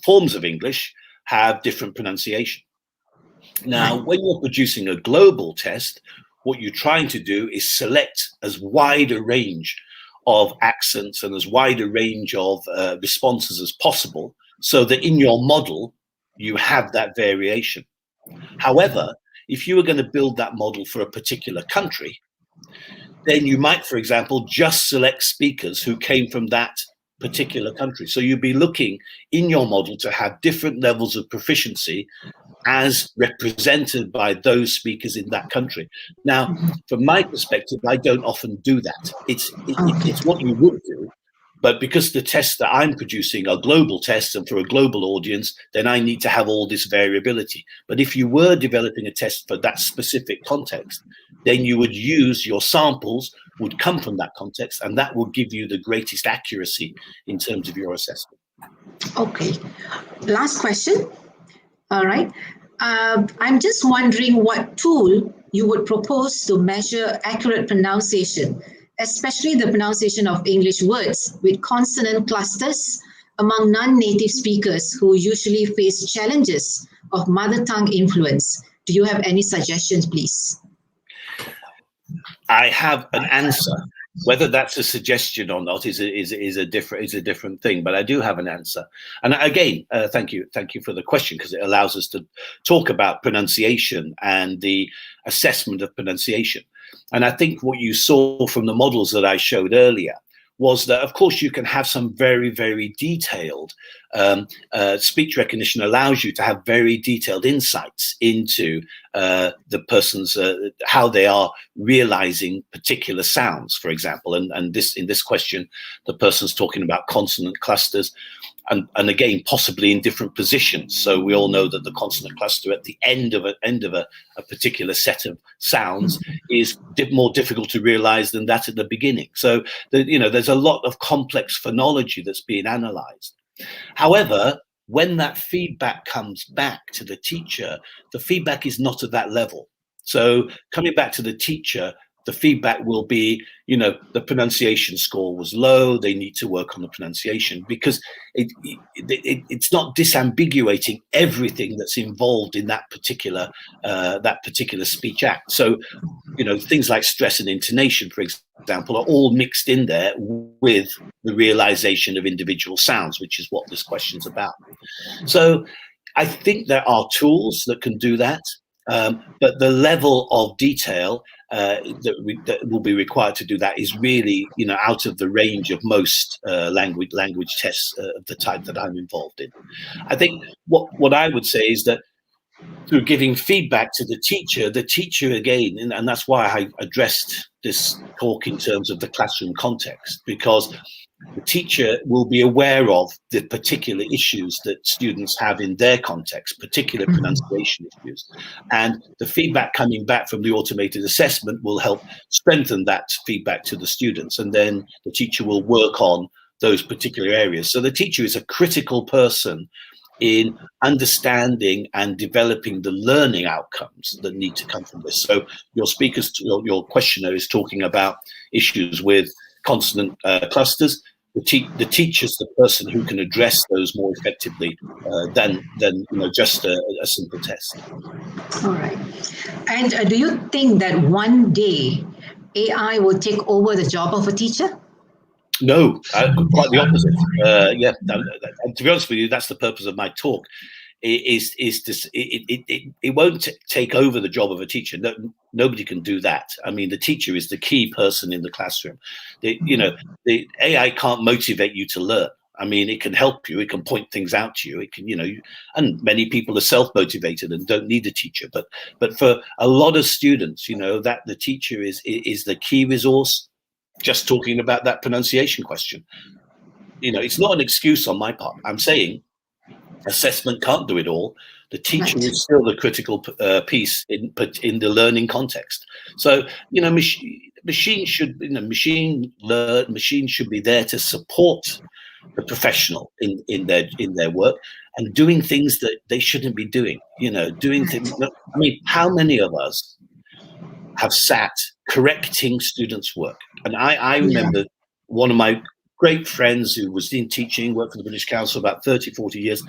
forms of English have different pronunciation. Now, when you're producing a global test, what you're trying to do is select as wide a range of accents and as wide a range of responses as possible, so that in your model, you have that variation. However, if you were going to build that model for a particular country, then you might, for example, just select speakers who came from that particular country. So you'd be looking in your model to have different levels of proficiency as represented by those speakers in that country. Now, from my perspective, I don't often do that. It's what you would do, but because the tests that I'm producing are global tests and for a global audience, then I need to have all this variability. But if you were developing a test for that specific context, then you would use your samples would come from that context, and that will give you the greatest accuracy in terms of your assessment. Okay. Last question. All right. I'm just wondering what tool you would propose to measure accurate pronunciation, especially the pronunciation of English words with consonant clusters among non-native speakers who usually face challenges of mother tongue influence. Do you have any suggestions, please? I have an answer. Whether that's a suggestion or not is a different thing, but I do have an answer. And again, thank you for the question, because it allows us to talk about pronunciation and the assessment of pronunciation. And I think what you saw from the models that I showed earlier was that, of course, you can have some very, very detailed speech recognition allows you to have very detailed insights into the person's how they are realizing particular sounds, for example. And this in this question, the person's talking about consonant clusters, and again, possibly in different positions. So we all know that the consonant cluster at the end of a particular set of sounds is more difficult to realize than that at the beginning. So there's a lot of complex phonology that's being analyzed. However, when that feedback comes back to the teacher, the feedback is not at that level. So coming back to the teacher, the feedback will be, the pronunciation score was low. They need to work on the pronunciation, because it's not disambiguating everything that's involved in that particular speech act. So, things like stress and intonation, for example, are all mixed in there with the realization of individual sounds, which is what this question's about. So I think there are tools that can do that, but the level of detail that will be required to do that is really, out of the range of most language tests of the type that I'm involved in. I think what I would say is that through giving feedback to the teacher again, and that's why I addressed this talk in terms of the classroom context, because the teacher will be aware of the particular issues that students have in their context, particular pronunciation issues. And the feedback coming back from the automated assessment will help strengthen that feedback to the students. And then the teacher will work on those particular areas. So the teacher is a critical person in understanding and developing the learning outcomes that need to come from this. So your questioner is talking about issues with consonant clusters. The teacher's the person who can address those more effectively than just a simple test. All right. And do you think that one day AI will take over the job of a teacher? No, quite the opposite. And to be honest with you, that's the purpose of my talk. It won't take over the job of a teacher. No, nobody can do that. I mean, the teacher is the key person in the classroom. The AI can't motivate you to learn. I mean, it can help you. It can point things out to you. It can, and many people are self-motivated and don't need a teacher. But for a lot of students, that the teacher is the key resource. Just talking about that pronunciation question, it's not an excuse on my part. I'm saying assessment can't do it all. The teacher is still the critical piece in the learning context. So, machines should be there to support the professional in their work and doing things that they shouldn't be doing. Doing things. I mean, how many of us have sat correcting students' work? And I remember one of my great friends who was in teaching, worked for the British Council about 30, 40 years.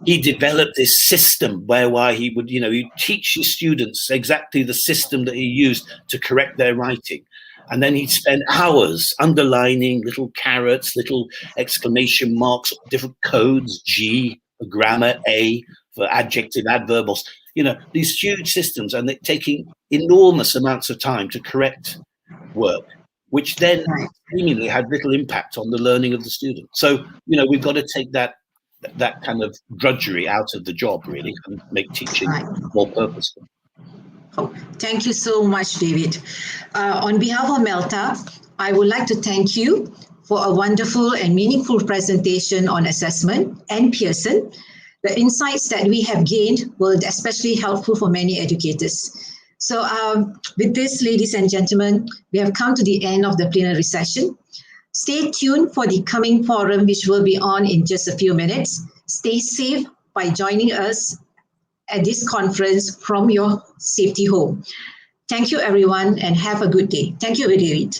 He developed this system whereby he would, he'd teach his students exactly the system that he used to correct their writing. And then he'd spend hours underlining little carrots, little exclamation marks, different codes, G for grammar, A for adjective, adverb, or, these huge systems, and they're taking enormous amounts of time to correct work, which then seemingly had little impact on the learning of the student. So, we've got to take that kind of drudgery out of the job, really, and make teaching more purposeful. Oh, thank you so much, David. On behalf of Melta, I would like to thank you for a wonderful and meaningful presentation on assessment and Pearson. The insights that we have gained were especially helpful for many educators. So with this, ladies and gentlemen, we have come to the end of the plenary session. Stay tuned for the coming forum, which will be on in just a few minutes. Stay safe by joining us at this conference from your safety home. Thank you, everyone, and have a good day. Thank you, David.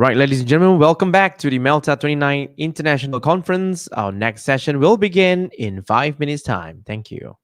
Right, ladies and gentlemen, welcome back to the Melta 29 International Conference. Our next session will begin in 5 minutes' time. Thank you.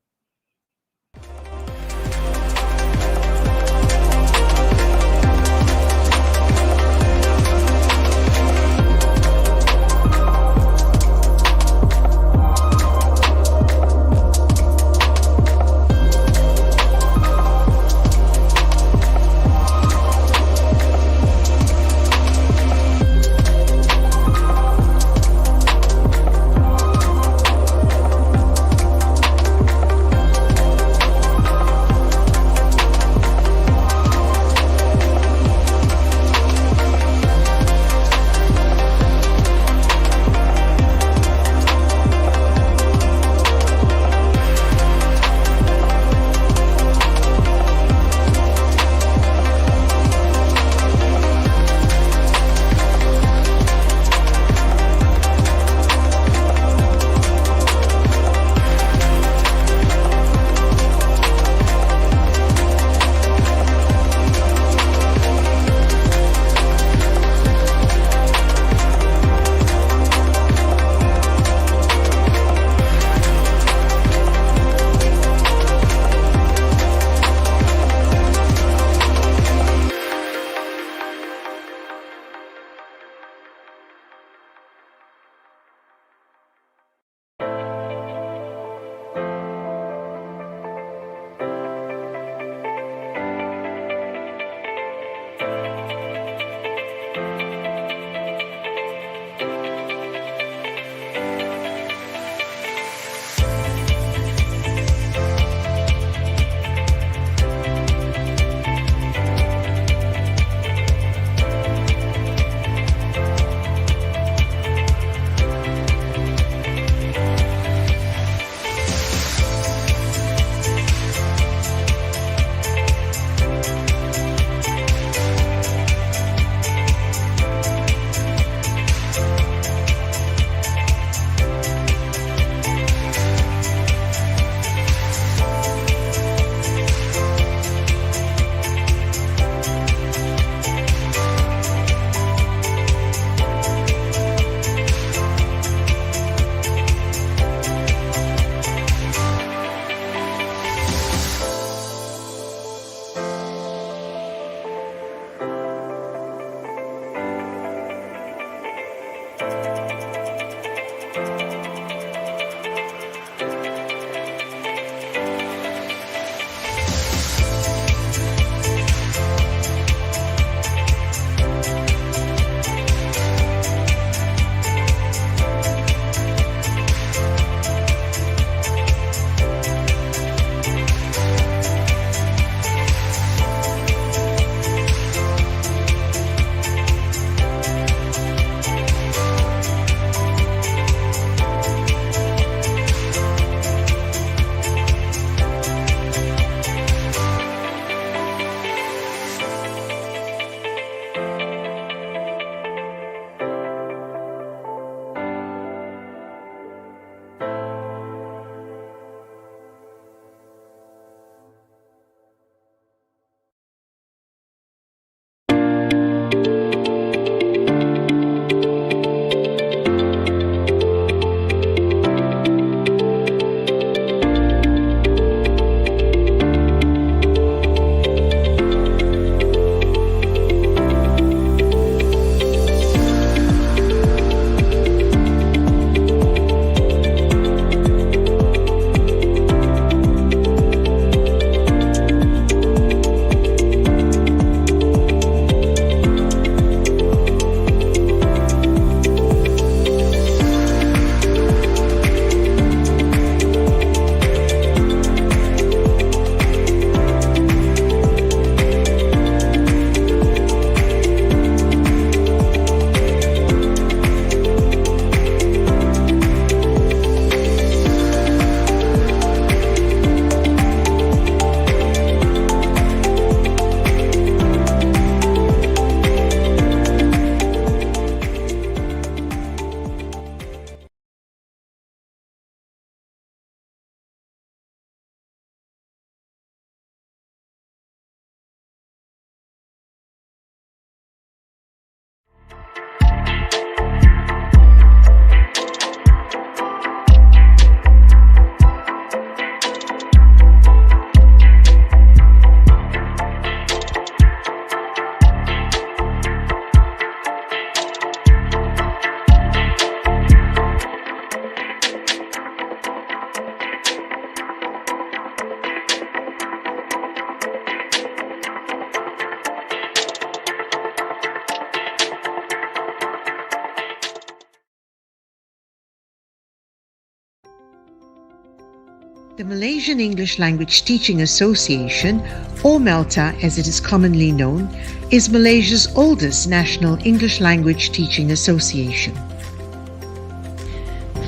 The Malaysian English Language Teaching Association, or MELTA as it is commonly known, is Malaysia's oldest national English language teaching association.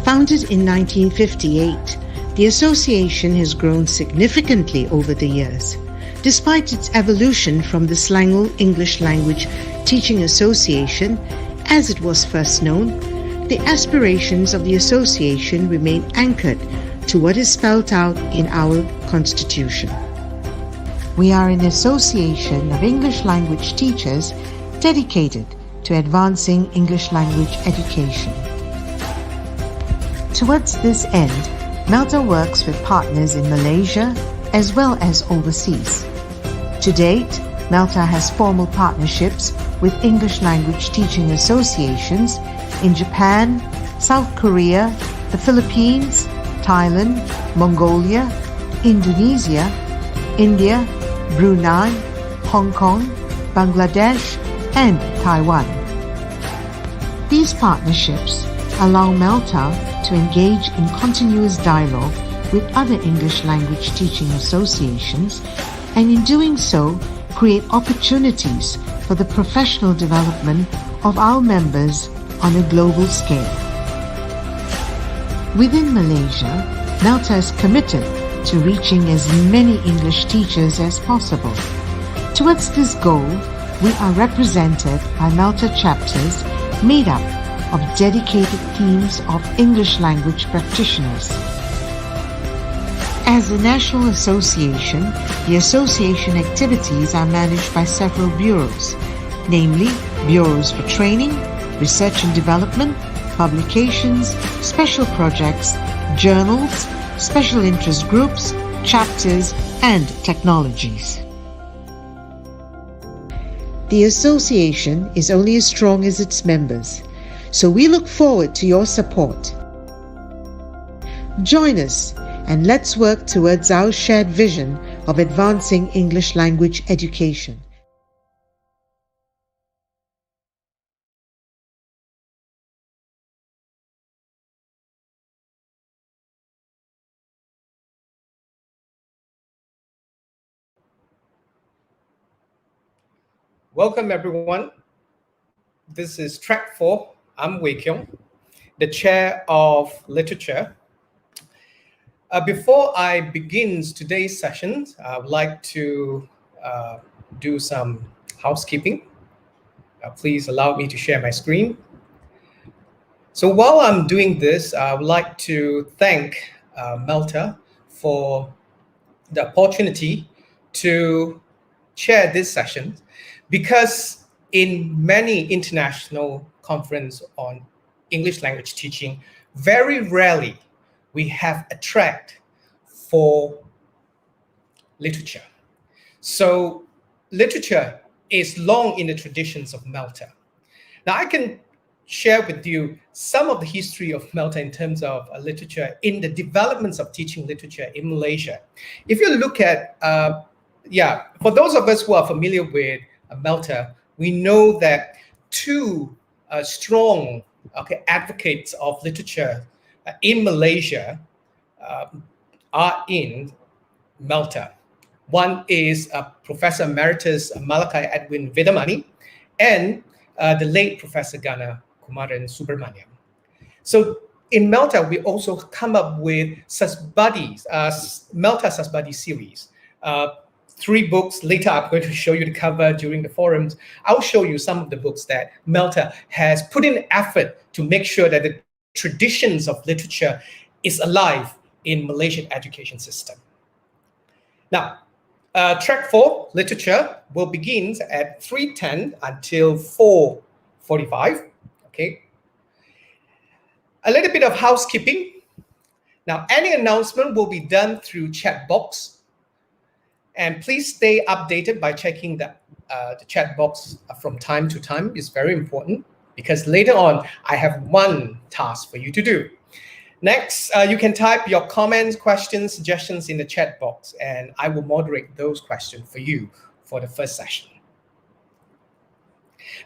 Founded in 1958, the association has grown significantly over the years. Despite its evolution from the Selangor English Language Teaching Association, as it was first known, the aspirations of the association remain anchored to what is spelled out in our Constitution. We are an association of English language teachers dedicated to advancing English language education. Towards this end, MELTA works with partners in Malaysia as well as overseas. To date, MELTA has formal partnerships with English language teaching associations in Japan, South Korea, the Philippines, Thailand, Mongolia, Indonesia, India, Brunei, Hong Kong, Bangladesh, and Taiwan. These partnerships allow MELTA to engage in continuous dialogue with other English language teaching associations, and in doing so, create opportunities for the professional development of our members on a global scale. Within Malaysia, MELTA is committed to reaching as many English teachers as possible. Towards this goal, we are represented by MELTA chapters made up of dedicated teams of English language practitioners. As a national association, the association activities are managed by several bureaus, namely bureaus for training, research and development, publications, special projects, journals, special interest groups, chapters, and technologies. The association is only as strong as its members, so we look forward to your support. Join us and let's work towards our shared vision of advancing English language education. Welcome, everyone. This is track 4. I'm Wei Kyung, the chair of literature. Before I begin today's session, I would like to do some housekeeping. Please allow me to share my screen. So while I'm doing this, I would like to thank MELTA for the opportunity to chair this session, because in many international conferences on English language teaching, very rarely we have a track for literature. So literature is long in the traditions of MELTA. Now I can share with you some of the history of MELTA in terms of literature in the developments of teaching literature in Malaysia. If you look at, for those of us who are familiar with MELTA, we know that two strong advocates of literature in Malaysia are in MELTA. One is Professor Emeritus Malakai Edwin Vedamani and the late Professor Gana Kumaran Subramaniam. So in MELTA, we also come up with Sasbuddies, MELTA Sasbuddy series. 3 books. Later, I'm going to show you the cover during the forums. I'll show you some of the books that MELTA has put in effort to make sure that the traditions of literature is alive in Malaysian education system. Now, track 4, literature, will begin at 3:10 until 4:45. Okay. A little bit of housekeeping. Now, any announcement will be done through chat box. And please stay updated by checking the chat box from time to time. It's very important, because later on, I have one task for you to do. Next, you can type your comments, questions, suggestions in the chat box, and I will moderate those questions for you for the first session.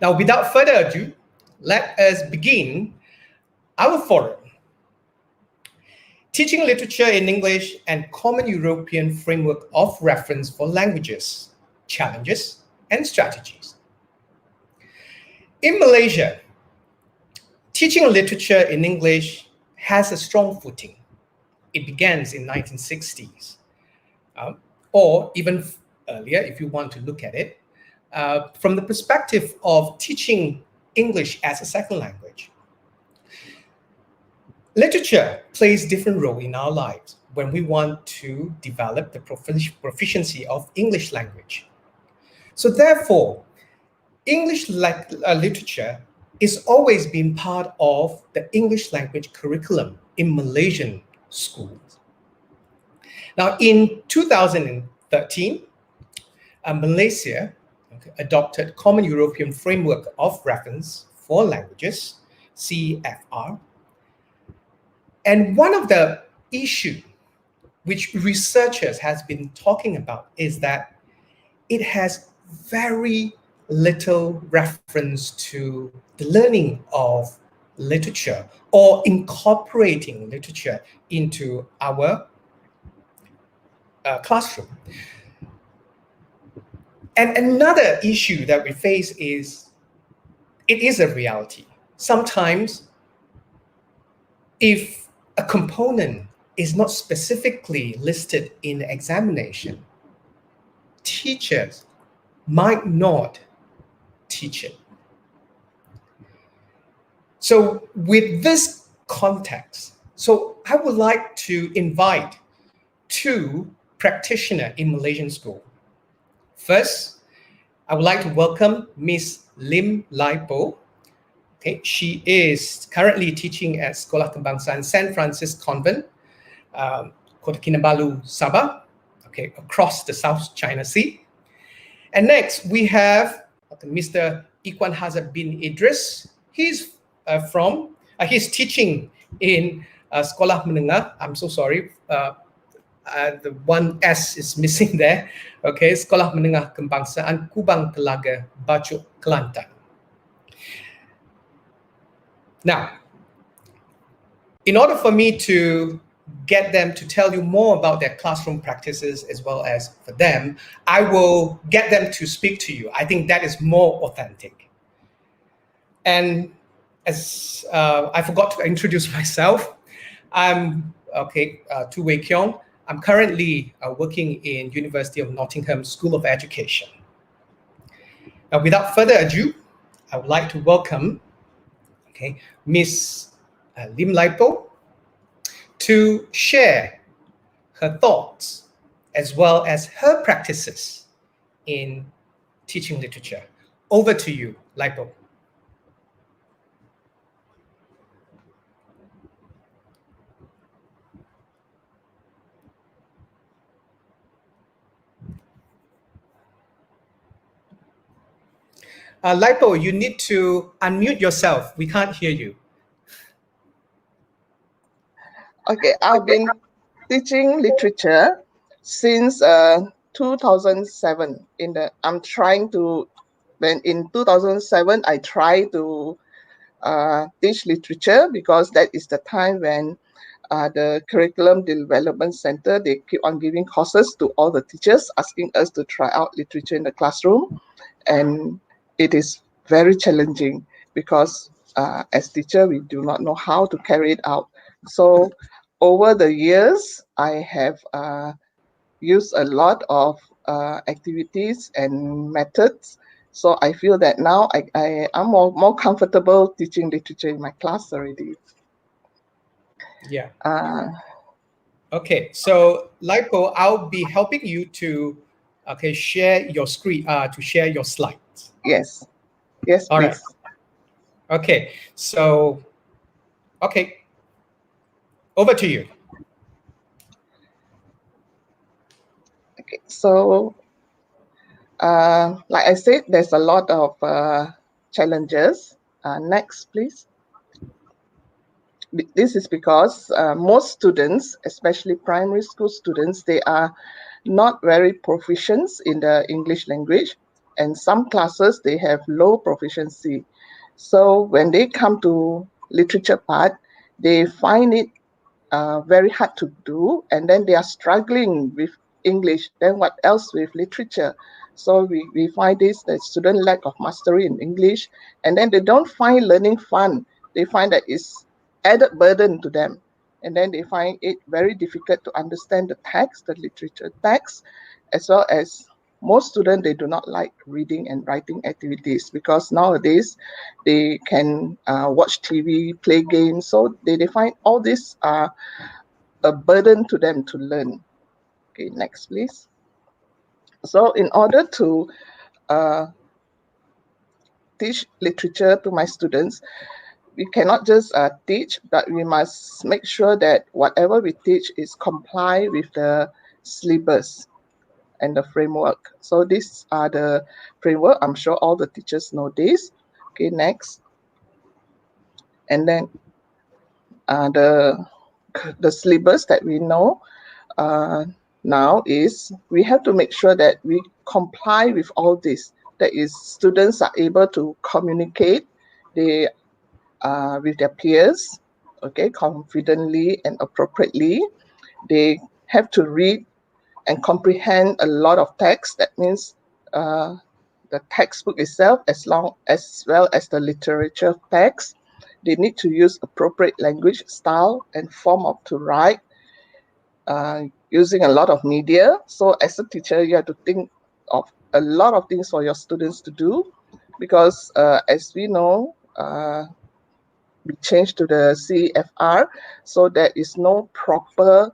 Now, without further ado, let us begin our forum. Teaching Literature in English and Common European Framework of Reference for Languages, Challenges and Strategies. In Malaysia, teaching literature in English has a strong footing. It begins in 1960s, or even earlier if you want to look at it, from the perspective of teaching English as a second language. Literature plays different role in our lives when we want to develop the proficiency of English language. So therefore, English literature is always been part of the English language curriculum in Malaysian schools. Now, in 2013, Malaysia adopted Common European Framework of Reference for Languages, CFR. And one of the issues which researchers has been talking about is that it has very little reference to the learning of literature or incorporating literature into our classroom. And another issue that we face is, it is a reality. Sometimes if a component is not specifically listed in the examination, teachers might not teach it. So with this context, I would like to invite two practitioners in Malaysian school. First, I would like to welcome Miss Lim Laipo. Okay, she is currently teaching at Sekolah Kebangsaan St. Francis Convent, Kota Kinabalu, Sabah, okay, across the South China Sea. And next, we have Mr. Ikhwan Hazard bin Idris. He's he's teaching in Sekolah Menengah. I'm so sorry, the one S is missing there. Okay, Sekolah Menengah Kebangsaan Kubang Telaga, Bachok, Kelantan. Now, in order for me to get them to tell you more about their classroom practices as well as for them, I will get them to speak to you. I think that is more authentic. And as I forgot to introduce myself, I'm Tu Wei Kiong. I'm currently working in University of Nottingham School of Education. Now, without further ado, I would like to welcome Miss Lim Laipo to share her thoughts as well as her practices in teaching literature. Over to you, Laipo. Laipo, you need to unmute yourself. We can't hear you. Okay, I've been teaching literature since 2007. I'm trying to, when in 2007, I tried to teach literature because that is the time when the Curriculum Development Center, they keep on giving courses to all the teachers, asking us to try out literature in the classroom. And it is very challenging because as teacher, we do not know how to carry it out. So over the years, I have used a lot of activities and methods. So I feel that now I am more comfortable teaching literature in my class already. Yeah. Okay, so Laipo, I'll be helping you to share your screen, to share your slides. Yes. Yes, all please. Right. Okay, so, over to you. Okay, so like I said, there's a lot of challenges. Next, please. This is because most students, especially primary school students, they are not very proficient in the English language, and some classes they have low proficiency. So when they come to literature part, they find it very hard to do, and then they are struggling with English. Then what else with literature? So we find this, the student lack of mastery in English, and then they don't find learning fun. They find that it's added burden to them. And then they find it very difficult to understand the text, the literature text, as well as most students, they do not like reading and writing activities, because nowadays they can watch TV, play games. So they find all this a burden to them to learn. Okay, next, please. So in order to teach literature to my students, we cannot just teach, but we must make sure that whatever we teach is comply with the syllabus and the framework. So these are the framework. I'm sure all the teachers know this. Okay, next. And then the syllabus that we know now is we have to make sure that we comply with all this. That is, students are able to communicate they with their peers, okay, confidently and appropriately. They have to read and comprehend a lot of text. That means the textbook itself, as well as the literature text. They need to use appropriate language, style, and form of to write, using a lot of media. So as a teacher, you have to think of a lot of things for your students to do, because as we know, we changed to the CFR, so there is no proper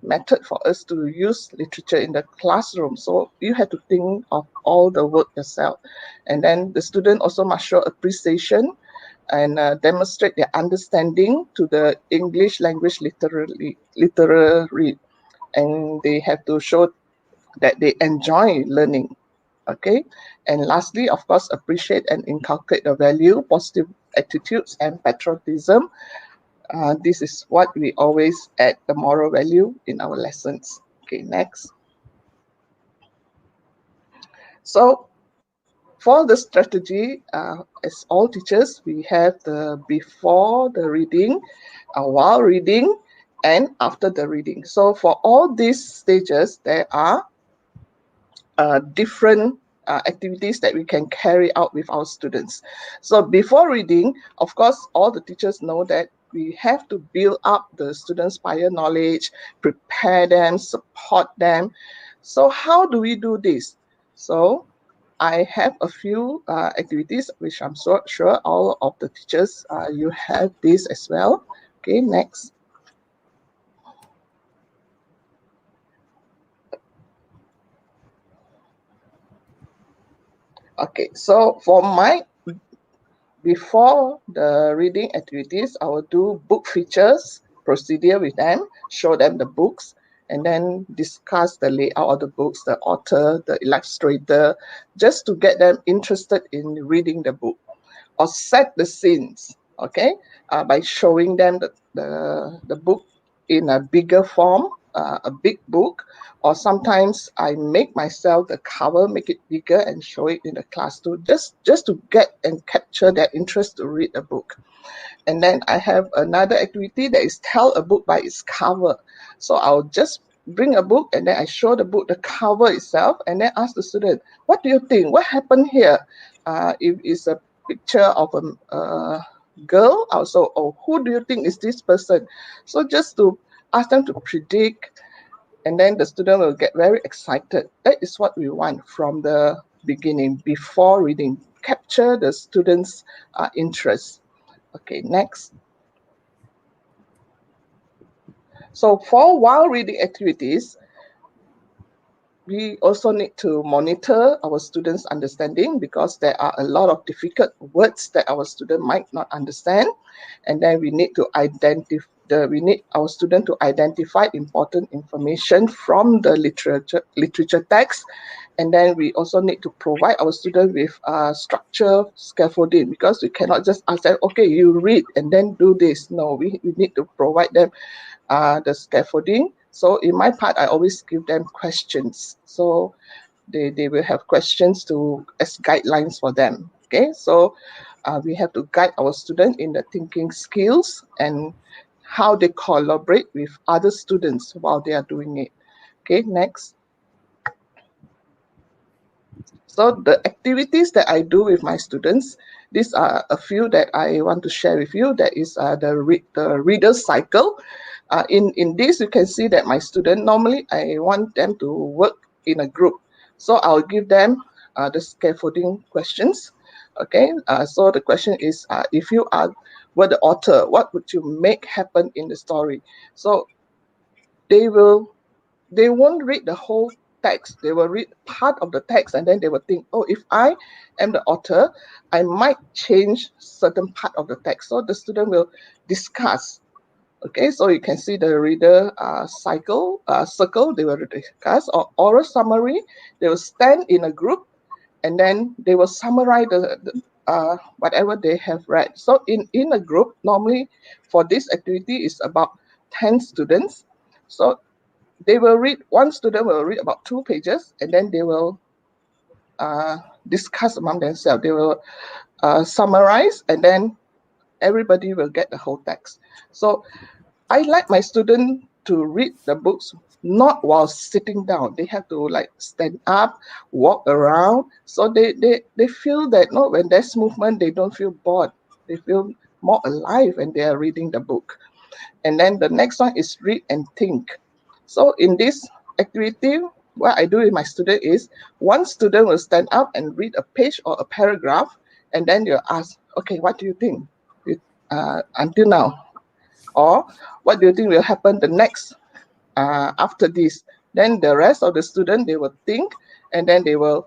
method for us to use literature in the classroom. So you have to think of all the work yourself. And then the student also must show appreciation and demonstrate their understanding to the English language literary, and they have to show that they enjoy learning. Okay, and lastly, of course, appreciate and inculcate the value, positive attitudes, and patriotism. This is what we always add the moral value in our lessons. Okay, next. So for the strategy, as all teachers, we have the before the reading, while reading, and after the reading. So for all these stages, there are different activities that we can carry out with our students. So before reading, of course, all the teachers know that we have to build up the students' prior knowledge, prepare them, support them. So how do we do this? So I have a few activities, which I'm so sure all of the teachers, you have this as well. Okay, next. Okay, so for my before the reading activities, I will do book features, procedure with them, show them the books, and then discuss the layout of the books, the author, the illustrator, just to get them interested in reading the book, or set the scenes, okay, by showing them the book in a bigger form, a big book, or sometimes I make myself the cover, make it bigger and show it in the class too, just to get and capture their interest to read a book. And then I have another activity that is tell a book by its cover. So I'll just bring a book and then I show the book, the cover itself, and then ask the student, what do you think? What happened here? If it's a picture of a girl, also, oh, who do you think is this person? So just to ask them to predict, and then the student will get very excited. That is what we want from the beginning, before reading. Capture the students' interest. Okay, next. So for while reading activities, we also need to monitor our students' understanding, because there are a lot of difficult words that our student might not understand. And then we need to we need our student to identify important information from the literature text. And then we also need to provide our student with structure scaffolding, because we cannot just ask them, okay, you read and then do this. No, we need to provide them the scaffolding. So in my part, I always give them questions. So they will have questions as guidelines for them. Okay, so we have to guide our student in the thinking skills and how they collaborate with other students while they are doing it. Okay, next. So the activities that I do with my students, these are a few that I want to share with you. That is the reader cycle. In this, you can see that my student, normally I want them to work in a group. So I'll give them the scaffolding questions. Okay, so the question is, if you were the author, what would you make happen in the story? So they won't read the whole text. They will read part of the text and then they will think, oh, if I am the author, I might change certain part of the text. So the student will discuss. Okay, so you can see the reader circle, they will discuss, or oral summary. They will stand in a group and then they will summarize whatever they have read. So in a group, normally for this activity is about 10 students. So they will read, one student will read about 2 pages and then they will discuss among themselves. They will summarize and then everybody will get the whole text. So I like my student to read the books not while sitting down. They have to like stand up, walk around. So they feel that no, when there's movement, they don't feel bored. They feel more alive when they are reading the book. And then the next one is read and think. So in this activity, what I do with my student is one student will stand up and read a page or a paragraph, and then you'll ask, okay, what do you think until now? Or what do you think will happen the next after this? Then the rest of the student, they will think and then they will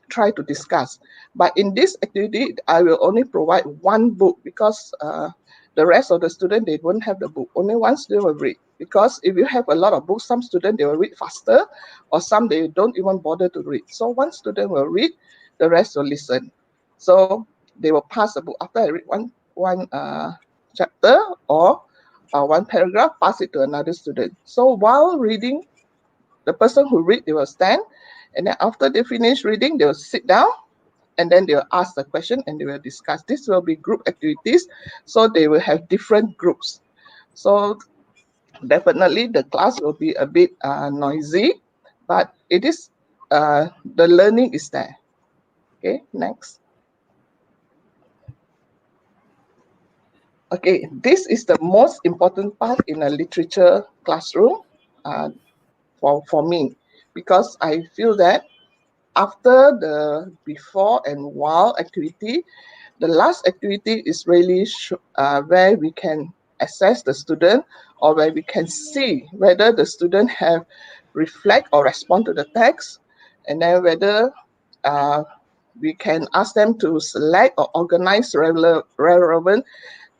try to discuss. But in this activity, I will only provide one book because the rest of the student, they won't have the book. Only one student will read. Because if you have a lot of books, some students, they will read faster or some they don't even bother to read. So one student will read, the rest will listen. So they will pass the book. After I read one chapter or one paragraph, pass it to another student. So while reading, the person who read, they will stand, and then after they finish reading, they will sit down, and then they will ask the question and they will discuss. This will be group activities, so they will have different groups. So definitely the class will be a bit noisy, but it is the learning is there. Okay, next. Okay, this is the most important part in a literature classroom for me, because I feel that after the before and while activity, the last activity is really where we can assess the student, or where we can see whether the student have reflect or respond to the text, and then whether we can ask them to select or organize relevant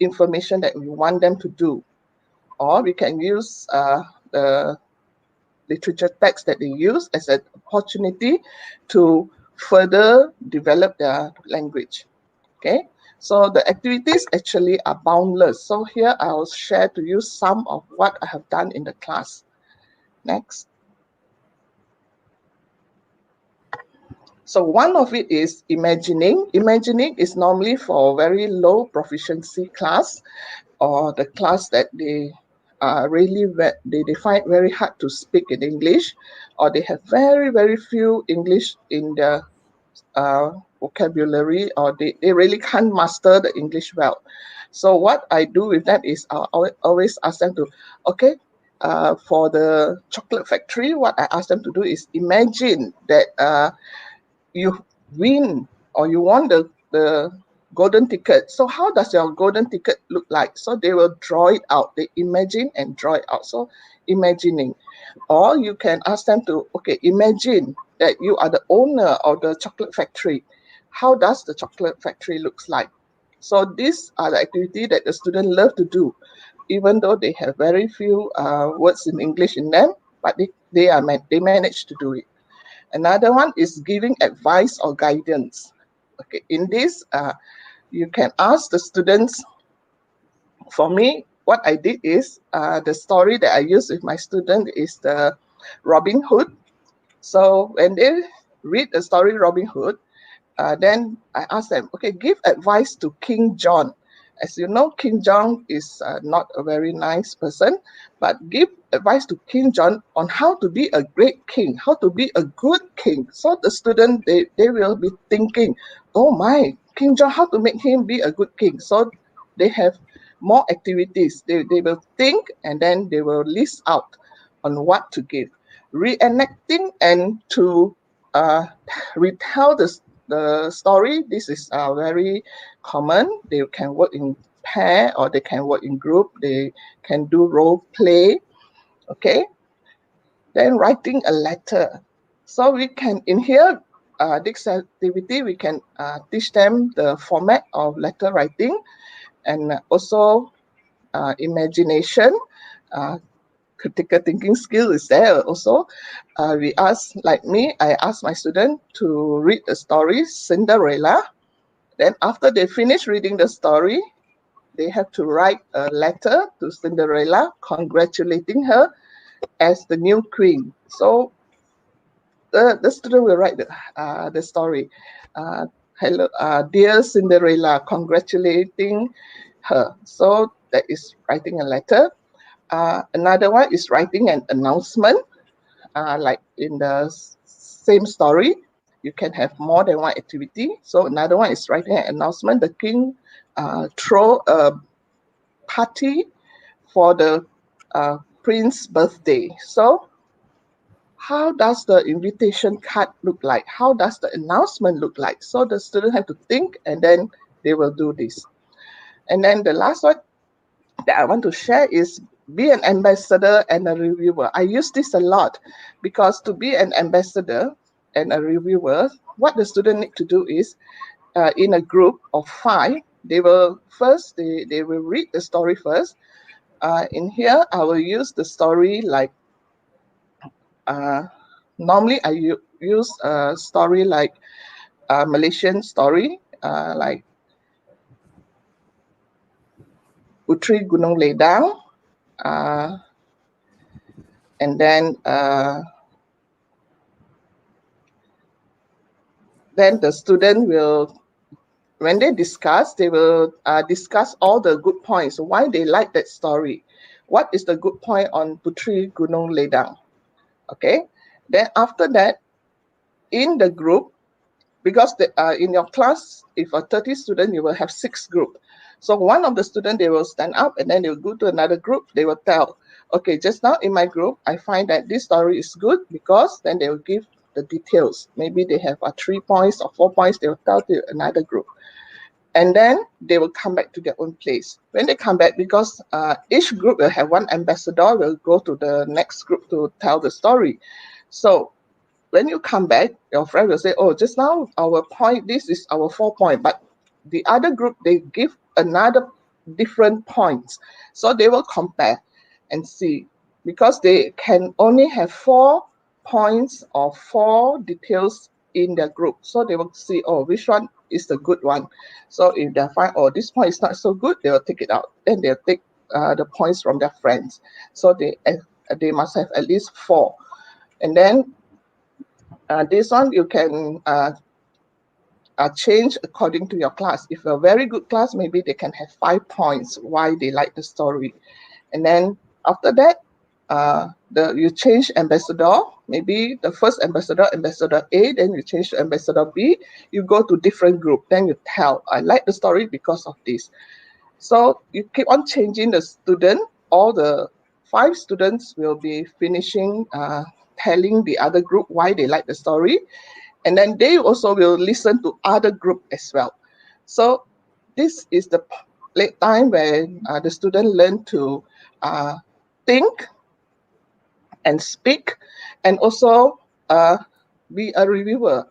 information that we want them to do. Or we can use the literature text that they use as an opportunity to further develop their language. Okay, so the activities actually are boundless. So here I'll share to you some of what I have done in the class. Next. So one of it is imagining. Imagining is normally for very low proficiency class, or the class that they are really they find very hard to speak in English, or they have very few English in their vocabulary, or they really can't master the English well. So what I do with that is I always ask them to, okay, for the chocolate factory, what I ask them to do is imagine that you win or you won the golden ticket. So how does your golden ticket look like? So they will draw it out. They imagine and draw it out. So imagining. Or you can ask them to, okay, imagine that you are the owner of the chocolate factory. How does the chocolate factory looks like? So these are the activity that the student love to do, even though they have very few words in English in them, but they manage to do it. Another one is giving advice or guidance. Okay, in this, you can ask the students. For me, what I did is the story that I use with my student is the Robin Hood. So when they read the story Robin Hood, then I ask them, okay, give advice to King John. As you know, King John is not a very nice person, but give advice to King John on how to be a great king, how to be a good king. So the student, they will be thinking, oh my, King John, how to make him be a good king. So they have more activities. They will think, and then they will list out on what to give. Reenacting and to retell the story, this is very common. They can work in pair or they can work in group. They can do role play. Okay. Then writing a letter. So we can, in here, this activity, we can teach them the format of letter writing, and also imagination, critical thinking skill is there also. We ask, like me, I ask my student to read the story Cinderella. Then after they finish reading the story, they have to write a letter to Cinderella congratulating her as the new queen. So the student will write the story. Hello, dear Cinderella, congratulating her. So that is writing a letter. Another one is writing an announcement, like in the same story. You can have more than one activity. So another one is writing an announcement. The king throw a party for the prince's birthday. So how does the invitation card look like? How does the announcement look like? So the student have to think, and then they will do this. And then the last one that I want to share is be an ambassador and a reviewer. I use this a lot because to be an ambassador and a reviewer, what the student need to do is in a group of 5, they will first, they will read the story first. In here, I will use the story like, normally I use a story like a Malaysian story, like Putri Gunung Ledang, and then the student will, when they discuss, they will discuss all the good points, why they like that story. What is the good point on Putri Gunung Ledang? Okay. Then after that, in the group, because in your class, if a 30 student, you will have 6 group. So one of the student, they will stand up and then they will go to another group. They will tell, okay, just now in my group, I find that this story is good because then they will give the details. Maybe they have 3 points or 4 points. They will tell to another group. And then they will come back to their own place. When they come back, because each group will have one ambassador, will go to the next group to tell the story. So when you come back, your friend will say, oh, just now our point, this is our 4 point, but the other group, they give another different points. So they will compare and see, because they can only have 4 points or 4 details in their group. So they will see, oh, which one is the good one. So if they find, oh, this point is not so good, they will take it out. Then they'll take the points from their friends. So they must have at least 4. And then this one you can change according to your class. If a very good class, maybe they can have 5 points why they like the story. And then after that, you change ambassador. Maybe the first ambassador A, then you change to ambassador B. You go to different group. Then you tell, I like the story because of this. So you keep on changing the student. All the 5 students will be finishing telling the other group why they like the story. And then they also will listen to other group as well. So this is the time where the student learn to think and speak, and also be a reviewer.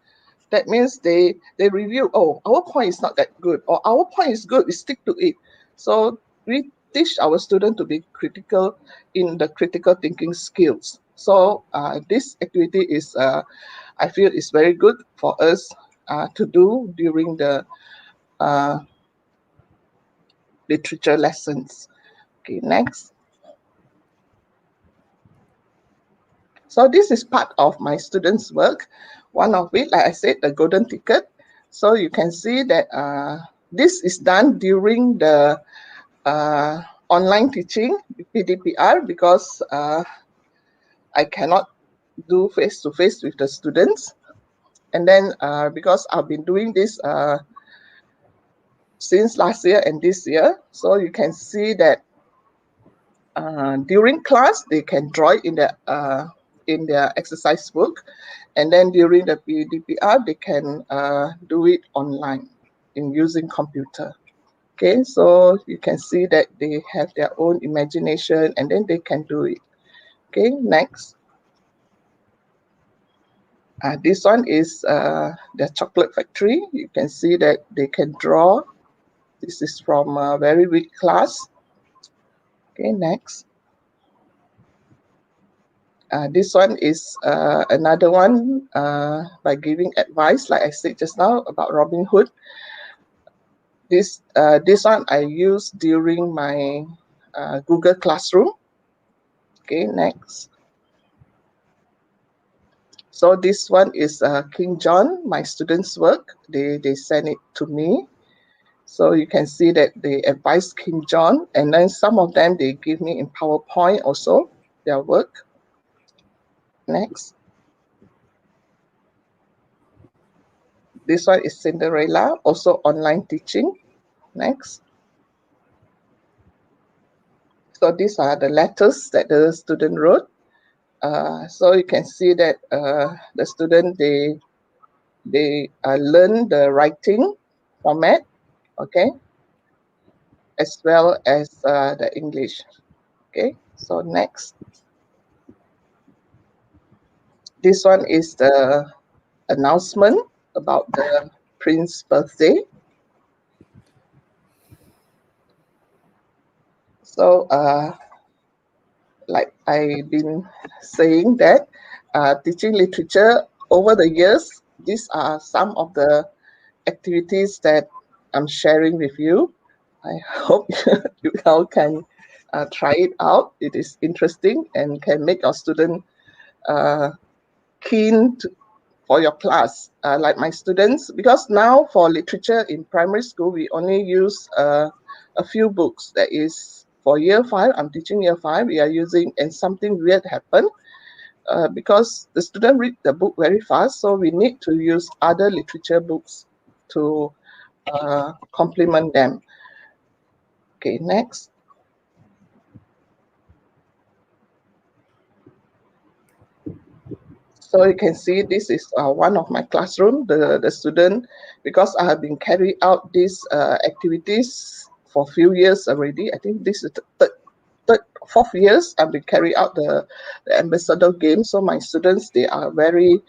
That means they review, oh, our point is not that good, or our point is good, we stick to it. So we teach our student to be critical in the critical thinking skills. So this activity is, I feel, is very good for us to do during the literature lessons. Okay, next. So this is part of my students' work. One of it, like I said, the golden ticket. So you can see that this is done during the online teaching, PDPR, because I cannot do face-to-face with the students. And then because I've been doing this since last year and this year, so you can see that during class they can draw it in their exercise book, and then during the PDPR they can do it online in using computer. Okay, so you can see that they have their own imagination and then they can do it. Okay, next. This one is the chocolate factory. You can see that they can draw. This is from a very weak class. Okay, next. This one is another one by giving advice, like I said just now about Robin Hood. This one I used during my Google Classroom. Okay, next. So this one is King John, my students' work. They send it to me. So you can see that they advise King John, and then some of them they give me in PowerPoint also, their work. Next. This one is Cinderella, also online teaching. Next. So these are the letters that the student wrote. So you can see that the student, they learn the writing format, okay, as well as the English. Okay, so next. This one is the announcement about the prince's birthday. So like I've been saying that teaching literature over the years, these are some of the activities that I'm sharing with you. I hope you all can try it out. It is interesting and can make our student keen for your class. Like my students, because now for literature in primary school, we only use a few books. That is for year 5, I'm teaching year 5, we are using And Something Weird Happened. Because the student read the book very fast, so we need to use other literature books to complement them. Okay, next. So you can see this is one of my classroom. The student, because I have been carrying out these activities for a few years already. I think this is the fourth years I've been carrying out the ambassador game. So my students, they are very,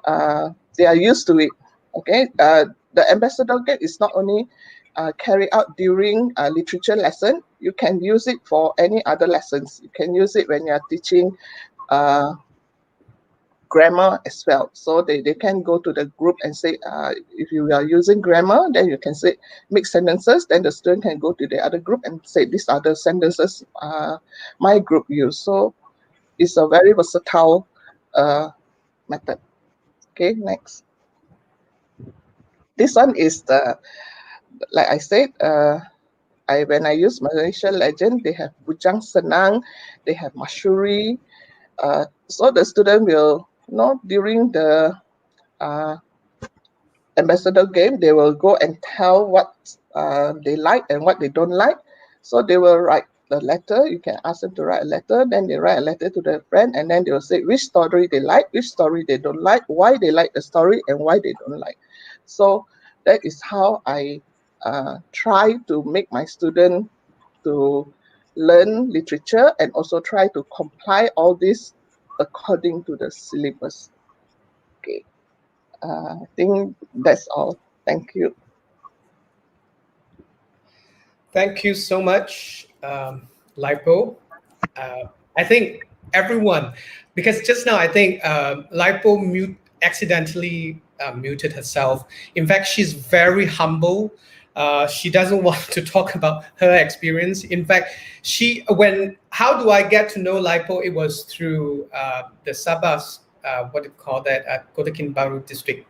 they are used to it. Okay, the ambassador game is not only carried out during a literature lesson. You can use it for any other lessons. You can use it when you are teaching grammar as well. So they can go to the group and say, if you are using grammar, then you can say make sentences. Then the student can go to the other group and say these are the sentences my group use. So it's a very versatile method. Okay, next. This one is the, like I said, when I use Malaysian Legend, they have Bujang Senang, they have Mashuri. So the student will, during the ambassador game, they will go and tell what they like and what they don't like. So they will write the letter. You can ask them to write a letter. Then they write a letter to their friend, and then they will say which story they like, which story they don't like, why they like the story, and why they don't like. So that is how I try to make my student to learn literature and also try to comply all this according to the syllabus. Okay, I think that's all. Thank you. Thank you so much, Lipo. I think everyone, because just now I think Lipo accidentally muted herself. In fact, she's very humble. She doesn't want to talk about her experience. In fact, how do I get to know Lipo? It was through the Sabah's, what do you call that, Kota Kinabalu district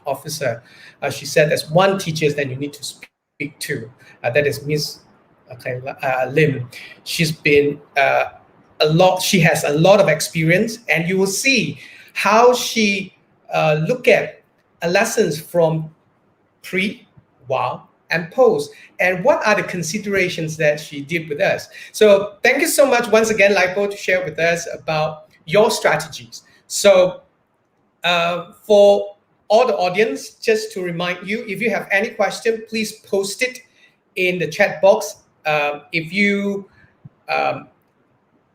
officer. She said, as one teacher, then you need to speak speak to. That is Miss Lim. She's been she has a lot of experience, and you will see how she look at lessons from pre, while, and post, and what are the considerations that she did with us. So thank you so much once again, Lipo, to share with us about your strategies. So for all the audience, just to remind you, if you have any question, please post it in the chat box. If you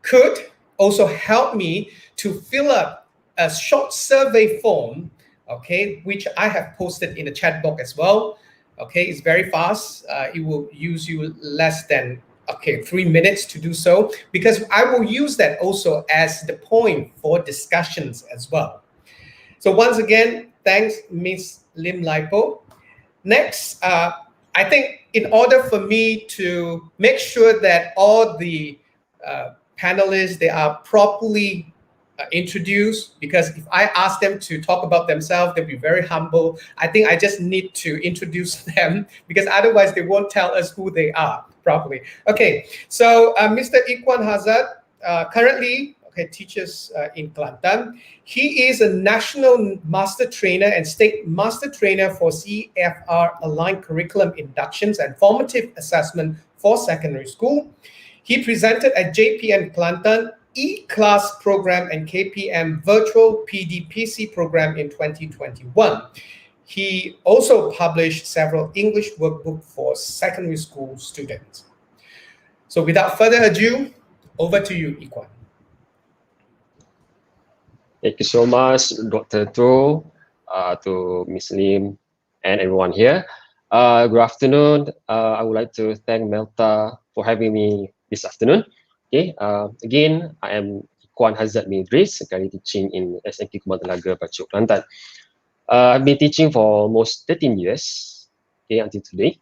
could also help me to fill up a short survey form, okay, which I have posted in the chat box as well. Okay, it's very fast. It will use you less than 3 minutes to do so, because I will use that also as the point for discussions as well. So once again, thanks, Ms. Lim Lipo. Next, I think in order for me to make sure that all the panelists, they are properly introduced, because if I ask them to talk about themselves, they'll be very humble. I think I just need to introduce them, because otherwise they won't tell us who they are properly. Okay, so Mr. Ikwan Hazard currently teaches in Kelantan. He is a national master trainer and state master trainer for CFR aligned curriculum inductions and formative assessment for secondary school. He presented at JPM Kelantan E-Class program and KPM virtual PDPC program in 2021. He also published several English workbooks for secondary school students. So without further ado, over to you, Ikwan. Thank you so much, Dr. To, to Ms. Lim and everyone here. Good afternoon. I would like to thank Melta for having me this afternoon. Okay. Again, I am Ikwan Hazard bin Idris, currently teaching in SMK Kumatalaga, Bachok, Kelantan. I've been teaching for almost 13 years, okay, until today.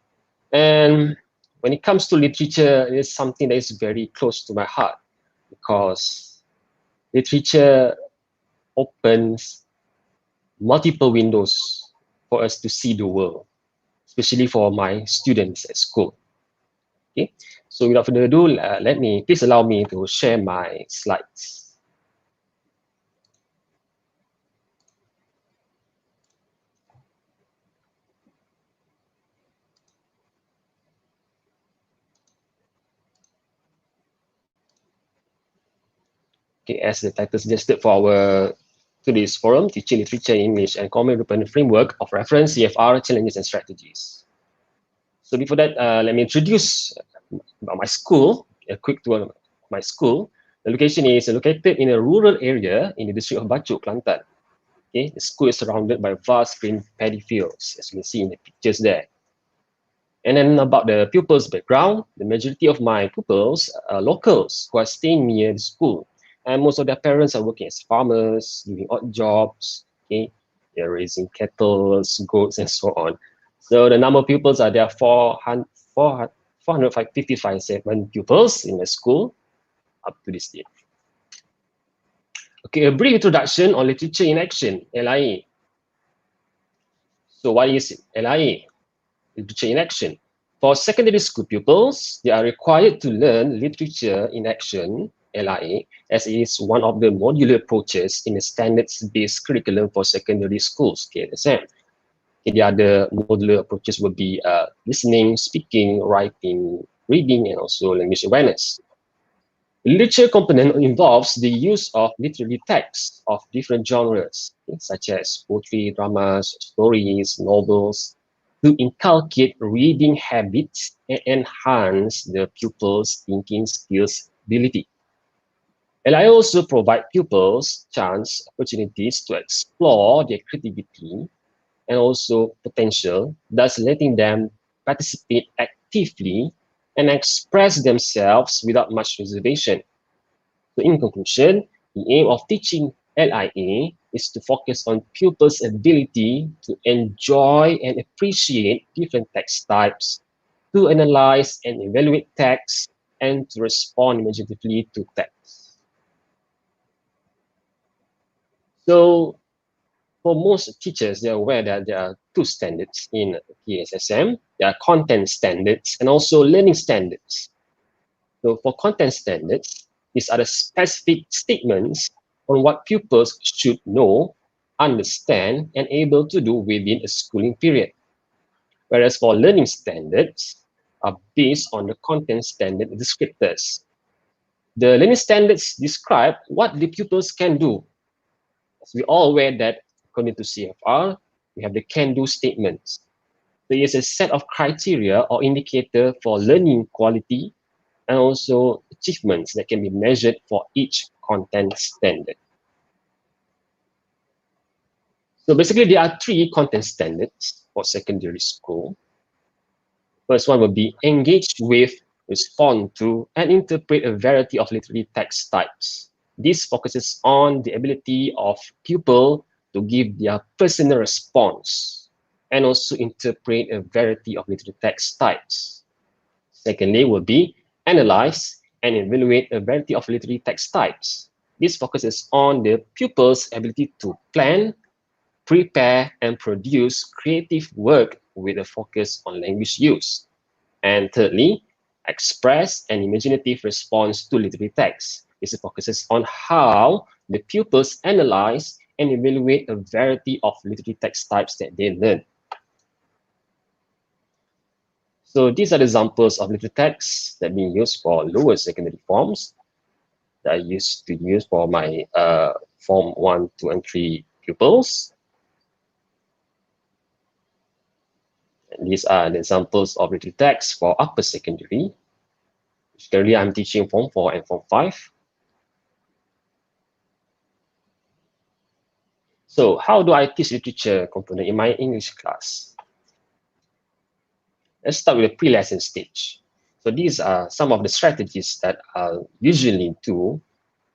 And when it comes to literature, it is something that is very close to my heart, because literature opens multiple windows for us to see the world, especially for my students at school. Okay, so without further ado, please allow me to share my slides. Okay, as the title suggested for our today's forum, Teaching Literature in English and Common European Framework of Reference, CFR, Challenges and Strategies. So before that, let me introduce my school, a quick tour of my school. The location is located in a rural area in the district of Bachok, Kelantan. Okay, the school is surrounded by vast green paddy fields, as you can see in the pictures there. And then about the pupils' background, the majority of my pupils are locals who are staying near the school. And most of their parents are working as farmers, doing odd jobs. Okay, they're raising cattle, goats, and so on. So the number of pupils are there 457 pupils in the school up to this date. Okay, a brief introduction on literature in action, LIA. So what is LIA? Literature in action. For secondary school pupils, they are required to learn literature in action, LIA, as it is one of the modular approaches in the standards-based curriculum for secondary schools, KSM. The other modular approaches will be listening, speaking, writing, reading, and also language awareness. The literature component involves the use of literary texts of different genres, such as poetry, dramas, stories, novels, to inculcate reading habits and enhance the pupils' thinking skills ability. And I also provide pupils opportunities to explore their creativity and also potential, thus letting them participate actively and express themselves without much reservation. So in conclusion, the aim of teaching LIA is to focus on pupils' ability to enjoy and appreciate different text types, to analyze and evaluate text, and to respond imaginatively to text. So for most teachers, they're aware that there are two standards in PSSM. There are content standards and also learning standards. So for content standards, these are the specific statements on what pupils should know, understand, and able to do within a schooling period. Whereas for learning standards are based on the content standard descriptors. The learning standards describe what the pupils can do. As we all aware that according to CFR, we have the can-do statements. There is a set of criteria or indicator for learning quality and also achievements that can be measured for each content standard. So basically, there are three content standards for secondary school. First one will be engage with, respond to, and interpret a variety of literary text types. This focuses on the ability of pupil to give their personal response and also interpret a variety of literary text types. Secondly, will be analyze and evaluate a variety of literary text types. This focuses on the pupil's ability to plan, prepare, and produce creative work with a focus on language use. And thirdly, express an imaginative response to literary text. This focuses on how the pupils analyze and evaluate a variety of literary text types that they learn. So these are the examples of literary texts that being used for lower secondary forms that I used to use for my Form 1, 2, and 3 pupils. And these are the examples of literary texts for upper secondary. Currently, I'm teaching Form 4 and Form 5. So how do I teach literature component in my English class? Let's start with the pre-lesson stage. So these are some of the strategies that I usually do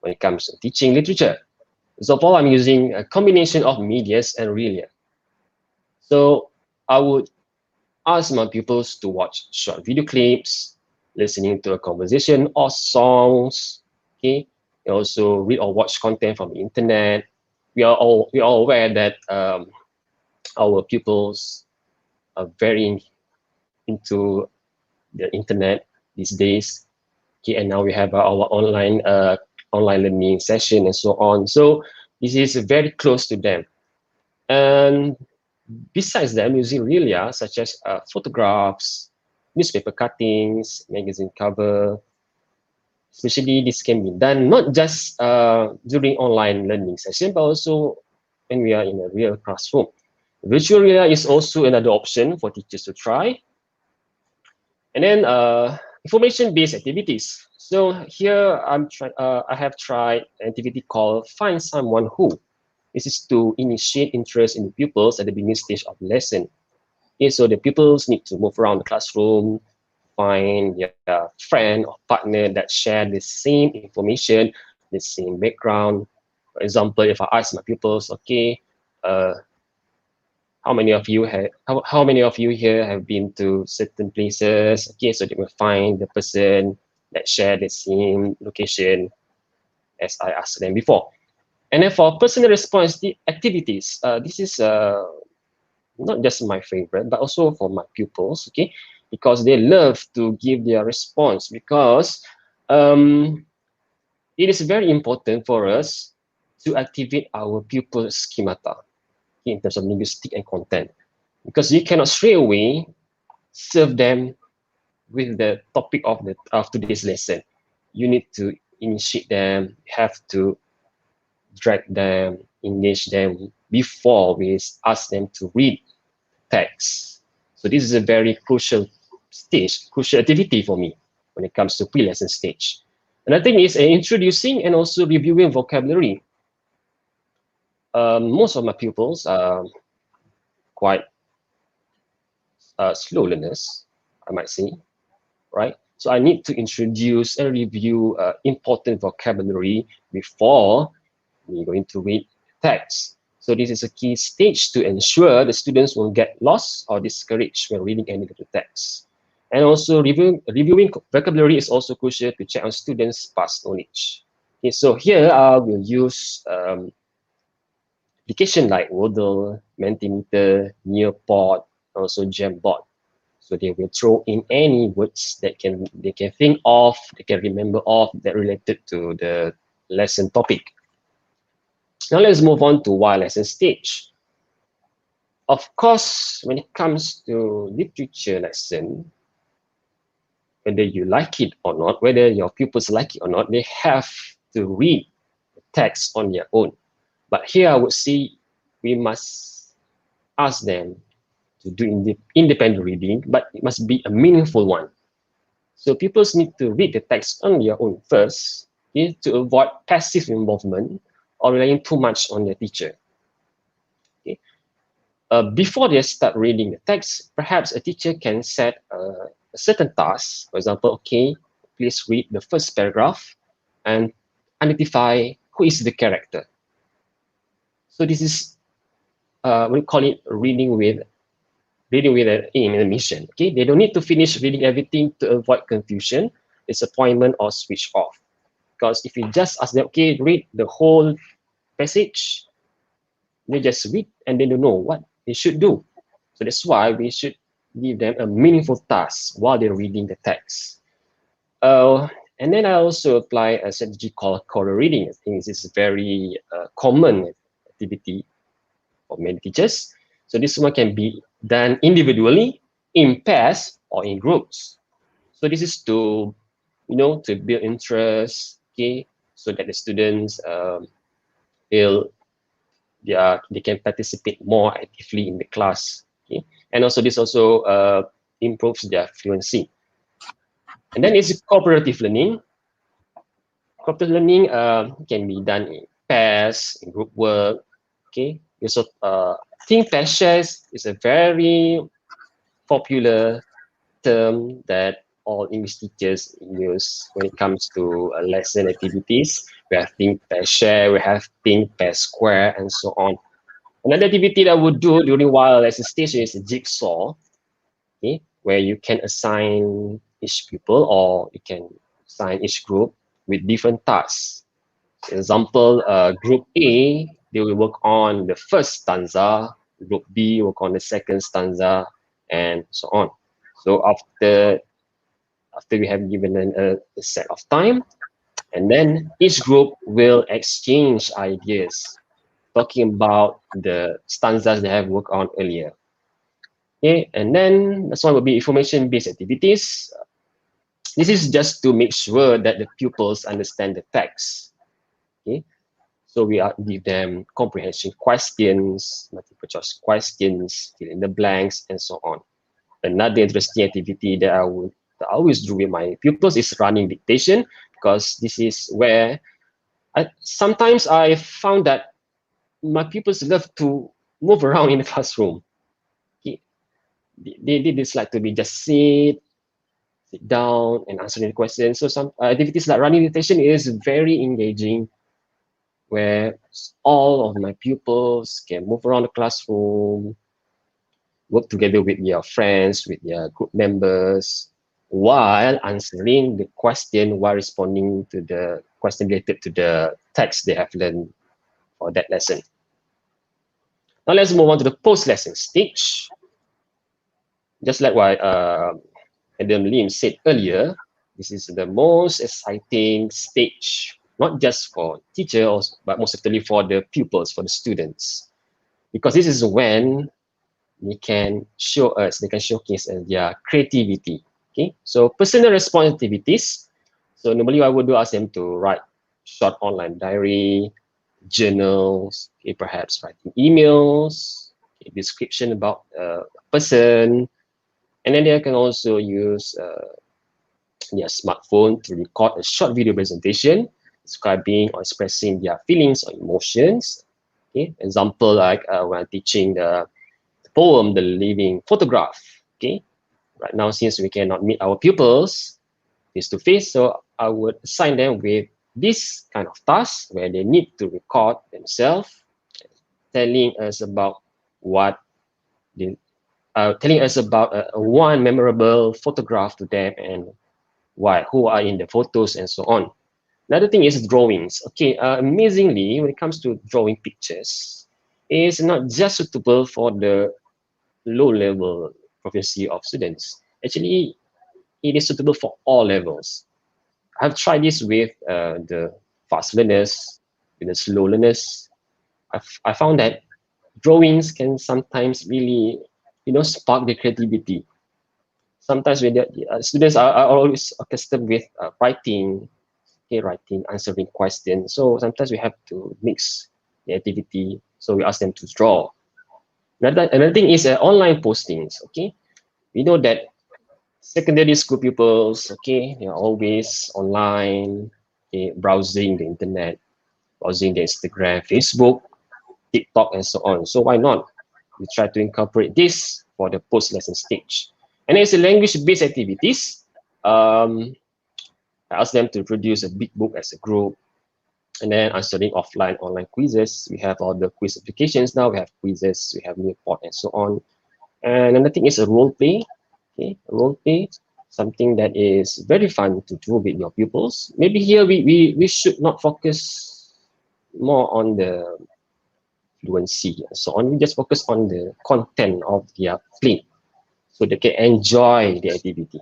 when it comes to teaching literature. So of all, I'm using a combination of medias and realia. So I would ask my pupils to watch short video clips, listening to a conversation or songs. Okay, they also read or watch content from the internet. We are all aware that our pupils are very into the internet these days. Okay, and now we have our online learning session and so on. So this is very close to them. And besides that, I'm using realia such as photographs, newspaper cuttings, magazine cover. Especially this can be done not just during online learning session, but also when we are in a real classroom. Virtual realia is also another option for teachers to try. And then information-based activities. So here I have tried an activity called Find Someone Who. This is to initiate interest in the pupils at the beginning stage of the lesson. Okay, so the pupils need to move around the classroom, find their friend or partner that share the same information, the same background. For example, if I ask my pupils, okay, how many of you here have been to certain places? Okay, so they will find the person that share the same location as I asked them before. And then for personal response activities, this is not just my favorite, but also for my pupils, okay, because they love to give their response because it is very important for us to activate our pupil schemata in terms of linguistic and content, because you cannot straight away serve them with the topic of today's lesson. You need to initiate them, have to drag them, engage them before we ask them to read text. So this is a very crucial stage, crucial activity for me when it comes to pre-lesson stage. Another thing is introducing and also reviewing vocabulary. Most of my pupils are quite slow learners, I might say, right? So I need to introduce and review important vocabulary before we're going to read text. So this is a key stage to ensure the students won't get lost or discouraged when reading any literature text. And also reviewing vocabulary is also crucial to check on students' past knowledge. Okay, so here I will use application like Wordle, Mentimeter, Nearpod, also Jamboard. So they will throw in any words that they can think of, they can remember of that related to the lesson topic. Now let's move on to wild lesson stage. Of course, when it comes to literature lesson, whether you like it or not, whether your pupils like it or not, they have to read the text on their own. But here I would say we must ask them to do independent reading, but it must be a meaningful one. So pupils need to read the text on their own first, okay, to avoid passive involvement or relying too much on their teacher. Okay. Before they start reading the text, perhaps a teacher can set a certain task. For example, okay, please read the first paragraph and identify who is the character. So this is we call it reading with an aim and a mission. Okay, they don't need to finish reading everything to avoid confusion, disappointment, or switch off. Because if you just ask them, okay, read the whole passage, they just read and they don't know what they should do. So that's why we should give them a meaningful task while they're reading the text. And then I also apply a strategy called choral reading. I think this is a very common activity for many teachers. So this one can be done individually, in pairs, or in groups. So this is to, to build interest, okay, so that the students feel they can participate more actively in the class. Okay, and also this also improves their fluency. And then it's cooperative learning. Cooperative learning can be done in pairs, in group work. Okay, so think pair shares is a very popular term that all English teachers use when it comes to lesson activities. We have think pair share, we have think pair square, and so on. Another activity that I would do during wild lesson stage is a jigsaw, okay, where you can assign each pupil or you can assign each group with different tasks. For example, group A, they will work on the first stanza, group B work on the second stanza, and so on. So after we have given a set of time, and then each group will exchange ideas, talking about the stanzas they have worked on earlier. Okay, and then this one will be information-based activities. This is just to make sure that the pupils understand the text. Okay, so we give them comprehension questions, multiple choice questions, fill in the blanks, and so on. Another interesting activity that I always do with my pupils is running dictation, because this is where sometimes I found that my pupils love to move around in the classroom. Okay. They dislike to be just sit down and answer the questions. So some activities like running dictation is very engaging, where all of my pupils can move around the classroom, work together with their friends, with their group members, while answering the question, while responding to the question related to the text they have learned for that lesson. Now let's move on to the post-lesson stage. Just like what Adam Lim said earlier, this is the most exciting stage, not just for teachers, but most certainly for the pupils, for the students. Because this is when they can showcase their creativity. Okay, so personal response activities. So normally I would ask them to write short online diary, journals, okay, perhaps writing emails, okay, description about a person, and then they can also use their smartphone to record a short video presentation describing or expressing their feelings or emotions. Okay, example like when teaching the poem, The Living Photograph. Okay, right now since we cannot meet our pupils face to face, so I would assign them with this kind of task where they need to record themselves, telling us about telling us about one memorable photograph to them and who are in the photos and so on. Another thing is drawings. Okay, amazingly, when it comes to drawing pictures, is not just suitable for the low-level proficiency of students. Actually, it is suitable for all levels. I've tried this with the fast learners, with the slow learners. I found that drawings can sometimes really, spark the creativity. Sometimes when the students are always accustomed with writing, writing, answering questions. So sometimes we have to mix the activity. So we ask them to draw. Another thing is online postings. Okay, we know that secondary school pupils, okay, they are always online, okay, browsing the internet, browsing the Instagram, Facebook, TikTok, and so on. So why not? We try to incorporate this for the post-lesson stage. And as a language-based activities, I ask them to produce a big book as a group, and then answering offline online quizzes. We have all the quiz applications now. We have quizzes, we have Nearpod, and so on. And another thing is a role play. Okay, a role play, something that is very fun to do with your pupils. Maybe here we should not focus more on the fluency and so on. We just focus on the content of their play, so they can enjoy the activity.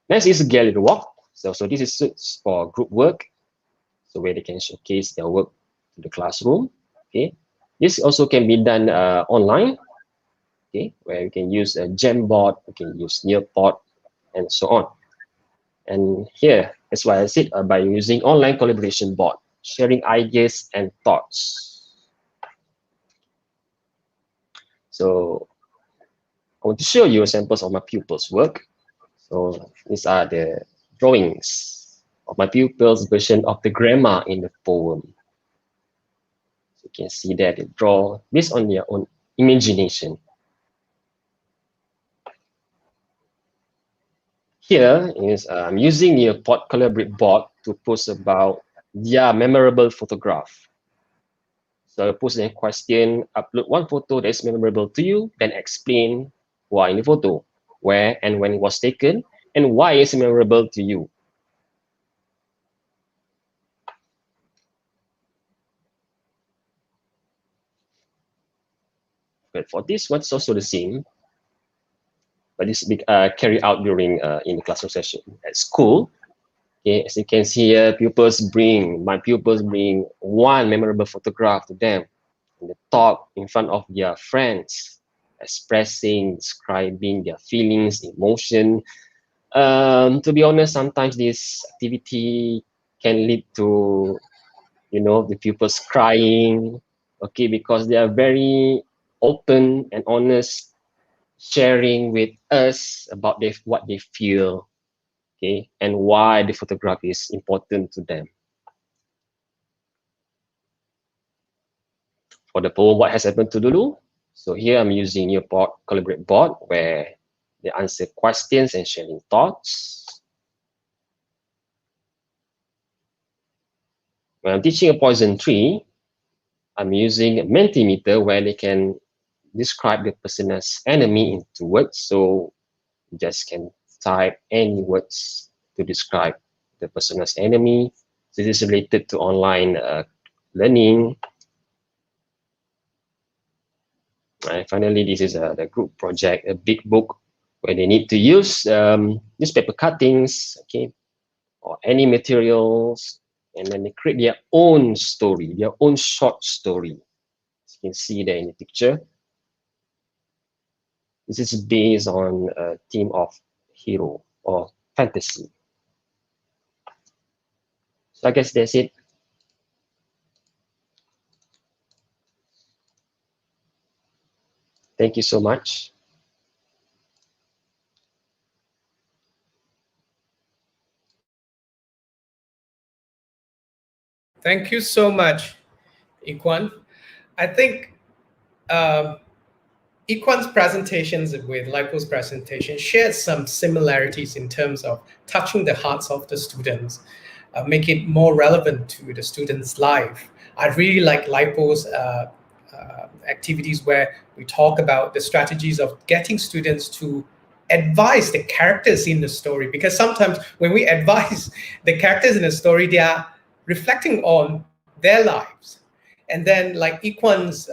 Next is gallery walk. So this is suits for group work, so where they can showcase their work to the classroom. Okay, this also can be done online. Okay, where you can use a Jamboard, you can use Nearpod, and so on. And here, that's why I said by using online collaboration board, sharing ideas and thoughts. So I want to show you samples of my pupils' work. So these are the drawings of my pupils' version of the grammar in the poem. So you can see that they draw based on their own imagination. Here is I'm using the Pod Collaborate board to post about their memorable photograph. So I post a question, upload one photo that is memorable to you, then explain why in the photo, where and when it was taken, and why it's memorable to you. But for this one, it's also the same. But this carried out during in the classroom session at school. Okay, as you can see here, my pupils bring one memorable photograph to them, and they talk in front of their friends, expressing, describing their feelings, emotion. To be honest, sometimes this activity can lead to, the pupils crying, okay, because they are very open and honest, sharing with us about what they feel, okay, and why the photograph is important to them. For the poem, What Has Happened to Lulu? So here I'm using your Collaborate board where they answer questions and sharing thoughts. When I'm teaching a poison tree, I'm using a Mentimeter where they can describe the person's enemy into words. So you just can type any words to describe the person's enemy. So this is related to online learning. And finally, this is the group project, a big book where they need to use newspaper cuttings, okay, or any materials, and then they create their own story, their own short story. As you can see there in the picture. This is based on a theme of hero or fantasy. So I guess that's it. Thank you so much. Thank you so much, Ikwan. I think Ikwan's presentations with Lipo's presentation shared some similarities in terms of touching the hearts of the students, make it more relevant to the students' life. I really like Lipo's activities where we talk about the strategies of getting students to advise the characters in the story, because sometimes when we advise the characters in the story, they are reflecting on their lives. And then like Equan's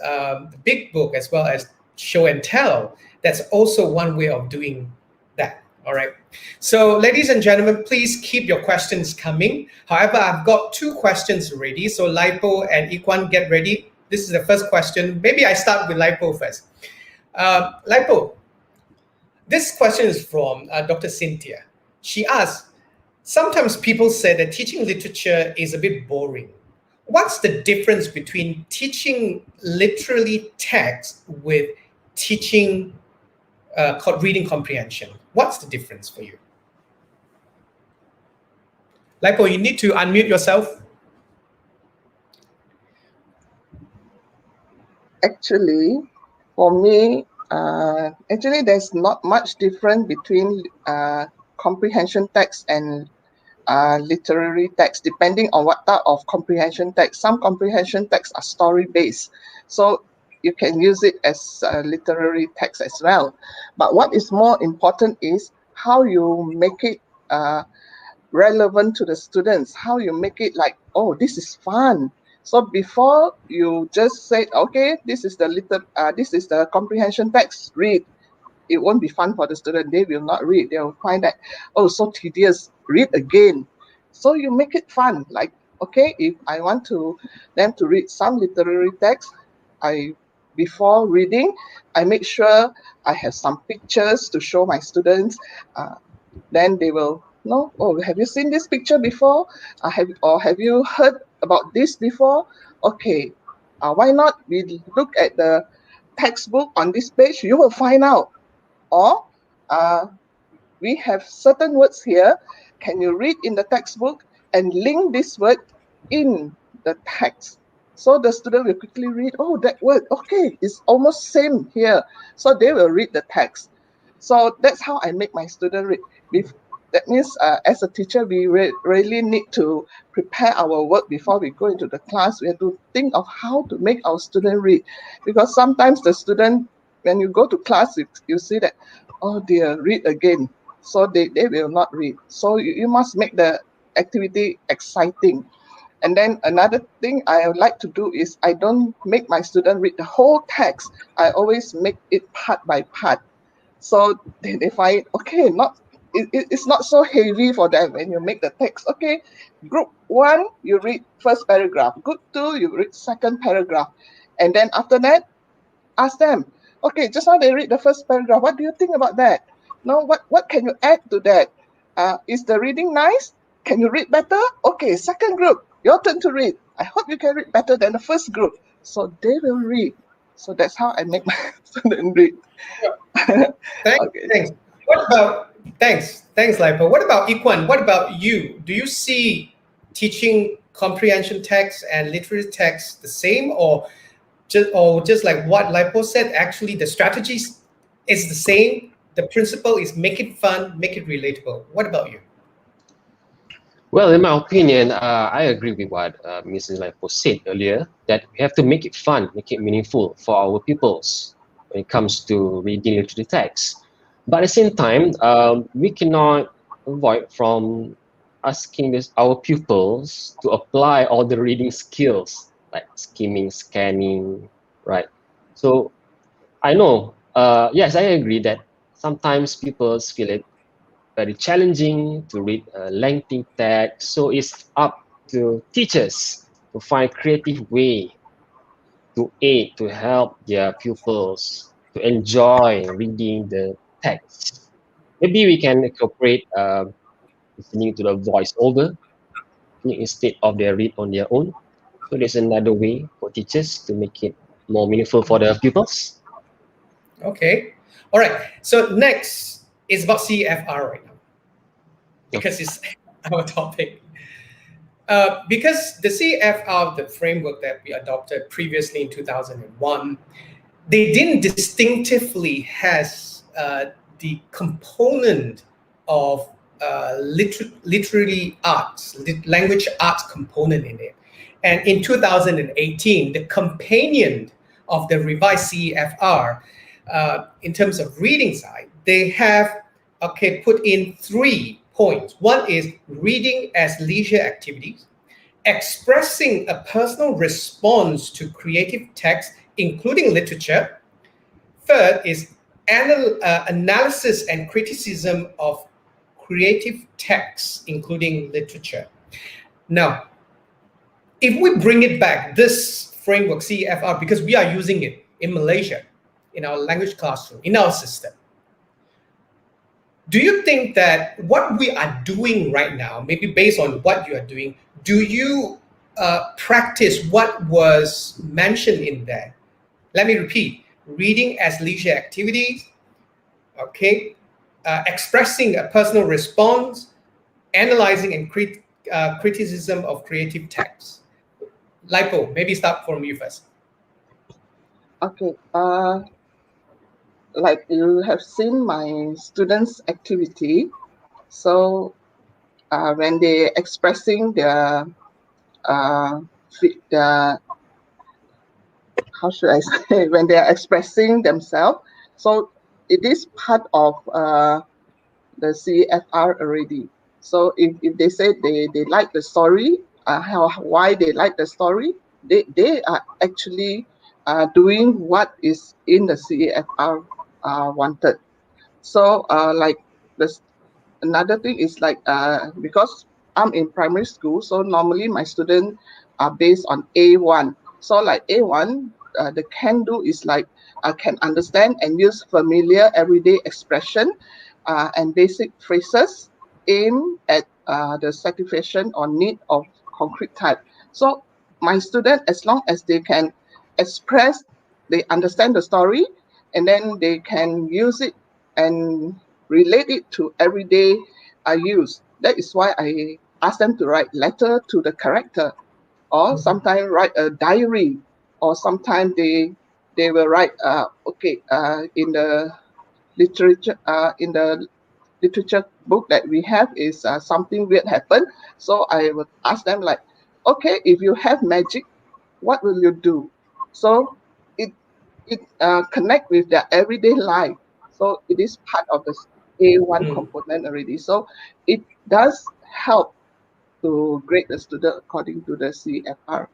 big book, as well as show and tell, that's also one way of doing that. All right. So ladies and gentlemen, please keep your questions coming. However, I've got 2 questions ready. So Lipo and Equan, get ready. This is the first question. Maybe I start with Lipo first. Lipo, this question is from Dr. Cynthia. She asks, sometimes people say that teaching literature is a bit boring. What's the difference between teaching literally text with teaching reading comprehension? What's the difference for you? Lipo, you need to unmute yourself. Actually, for me, actually there's not much difference between comprehension text and literary text, depending on what type of comprehension text. Some comprehension texts are story-based, so you can use it as a literary text as well. But what is more important is how you make it relevant to the students, how you make it like, oh, this is fun. So before you just say, okay, this is the comprehension text, read. It won't be fun for the student. They will not read. They will find that, oh, so tedious. Read again. So you make it fun. Like, okay, if I want them to read some literary text, before reading, I make sure I have some pictures to show my students. Then they will know, oh, have you seen this picture before? Have you heard about this before? Okay, why not we look at the textbook on this page? You will find out. Or we have certain words here. Can you read in the textbook and link this word in the text? So the student will quickly read, oh, that word, okay, it's almost same here. So they will read the text. So that's how I make my student read. That means as a teacher, we really need to prepare our work before we go into the class. We have to think of how to make our student read. Because sometimes the student, when you go to class, you see that, oh dear, read again. So they will not read. So you must make the activity exciting. And then another thing I would like to do is I don't make my student read the whole text. I always make it part by part. So they find, okay, it's not so heavy for them when you make the text. Okay, group 1, you read first paragraph. Group 2, you read second paragraph. And then after that, ask them, okay, just now they read the first paragraph. What do you think about that? Now, what can you add to that? Is the reading nice? Can you read better? Okay, second group, your turn to read. I hope you can read better than the first group. So they will read. So that's how I make my student read. Thanks. Thanks, Lipo. What about Equan? What about you? Do you see teaching comprehension text and literary text the same, or just like what Lipo said? Actually, the strategies is the same. The principle is make it fun, make it relatable. What about you? Well, in my opinion, I agree with what Mrs. Lipo said earlier, that we have to make it fun, make it meaningful for our pupils when it comes to reading literary text. But at the same time, we cannot avoid from asking our pupils to apply all the reading skills like skimming, scanning, right? So I know, yes, I agree that sometimes people feel it very challenging to read a lengthy text. So it's up to teachers to find creative way to aid, to help their pupils to enjoy reading the text. Maybe we can incorporate listening to the voiceover instead of they read on their own. So there's another way for teachers to make it more meaningful for the pupils. Okay. All right. So next is about CEFR right now, because it's our topic. Because the CEFR, the framework that we adopted previously in 2001, they didn't distinctively has the component of literary arts, language arts component in it. And in 2018, the companion of the revised CEFR, in terms of reading side, they have put in 3 points. One is reading as leisure activities. expressing a personal response to creative text, including literature. Third is analysis and criticism of creative texts, including literature. Now, if we bring it back, this framework, CEFR, because we are using it in Malaysia, in our language classroom, in our system, do you think that what we are doing right now, maybe based on what you are doing, do you practice what was mentioned in there? Let me repeat: reading as leisure activities, okay, expressing a personal response, analyzing and criticism of creative texts. Lipo, maybe start from you first. Okay. Like you have seen my students' activity, so when they expressing their how should I say, when they are expressing themselves, so it is part of the CFR already. So if they say they like the story, why they like the story, they are actually doing what is in the CFR wanted. So like this, another thing is like because I'm in primary school, so normally my students are based on A1. So like A1, the can do is like I can understand and use familiar everyday expression and basic phrases aimed at the satisfaction or need of concrete type. So my student, as long as they can express, they understand the story, and then they can use it and relate it to everyday use. That is why I ask them to write letter to the character, or sometimes write a diary, or sometimes they will write in the literature book that we have is something weird happened. So I would ask them like, okay, if you have magic, what will you do? So it connect with their everyday life. So it is part of the A1 component already. So it does help to grade the student according to the CFR.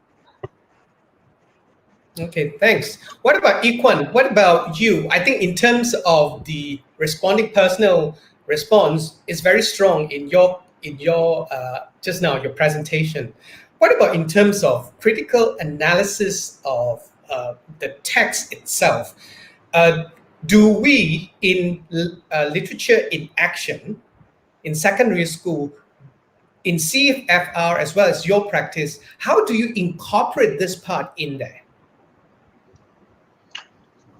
Okay, thanks. What about Ikwan? What about you? I think in terms of the responding personal response is very strong in your just now your presentation. What about in terms of critical analysis of the text itself? Do we in literature in action in secondary school, in CFR as well as your practice, how do you incorporate this part in there?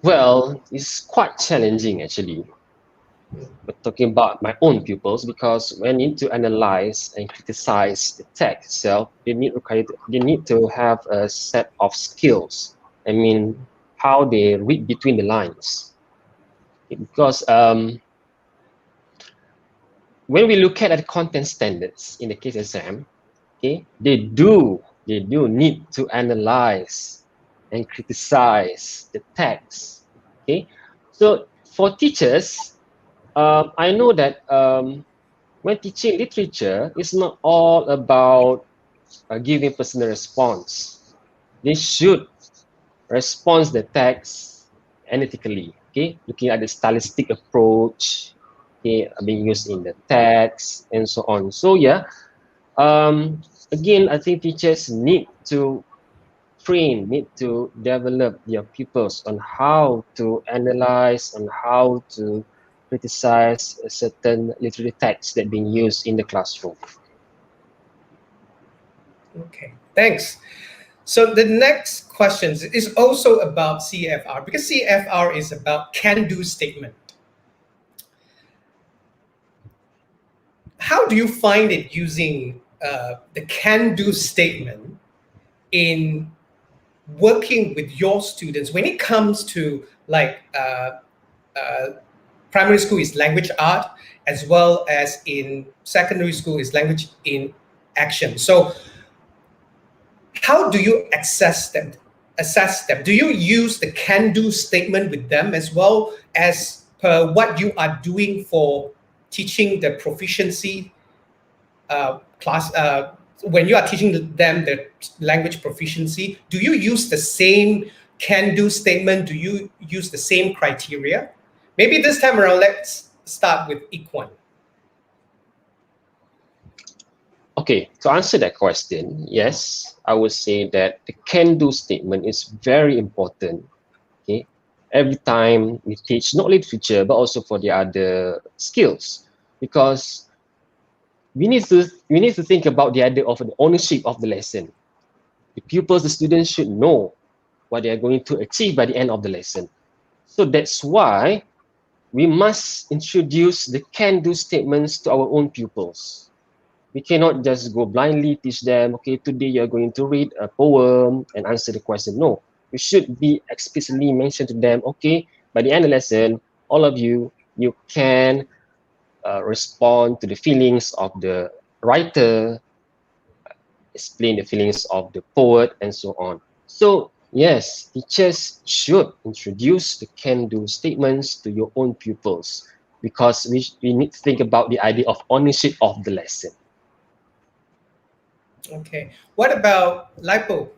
Well, it's quite challenging actually. But talking about my own pupils, because when you need to analyze and criticize the text itself, they need to have a set of skills. I mean, how they read between the lines. Because when we look at the content standards in the case exam, okay, they do need to analyze and criticize the text. Okay, so for teachers, I know that when teaching literature, it's not all about giving personal response. They should respond the text analytically. Okay, looking at the stylistic approach, okay, being used in the text and so on. So yeah, again, I think teachers need to need to develop their pupils on how to analyze, on how to criticize a certain literary text that being used in the classroom. Okay, thanks. So the next question is also about CFR, because CFR is about can-do statement. How do you find it using the can-do statement in working with your students when it comes to like primary school is language art, as well as in secondary school is language in action? So how do you assess them? Do you use the can-do statement with them as well as per what you are doing for teaching the proficiency class when you are teaching them the language proficiency, do you use the same can-do statement? Do you use the same criteria? Maybe this time around, let's start with Ikwan. Okay, to answer that question, yes, I would say that the can-do statement is very important. Okay, every time we teach not literature but also for the other skills, because we need to think about the idea of an ownership of the lesson. The pupils, the students should know what they are going to achieve by the end of the lesson. So that's why we must introduce the can-do statements to our own pupils. We cannot just go blindly teach them, okay, today you're going to read a poem and answer the question. No, we should be explicitly mentioned to them, okay, by the end of the lesson, all of you, you can respond to the feelings of the writer, explain the feelings of the poet, and so on. So yes, teachers should introduce the can-do statements to your own pupils, because we need to think about the idea of ownership of the lesson. Okay. What about Lipo?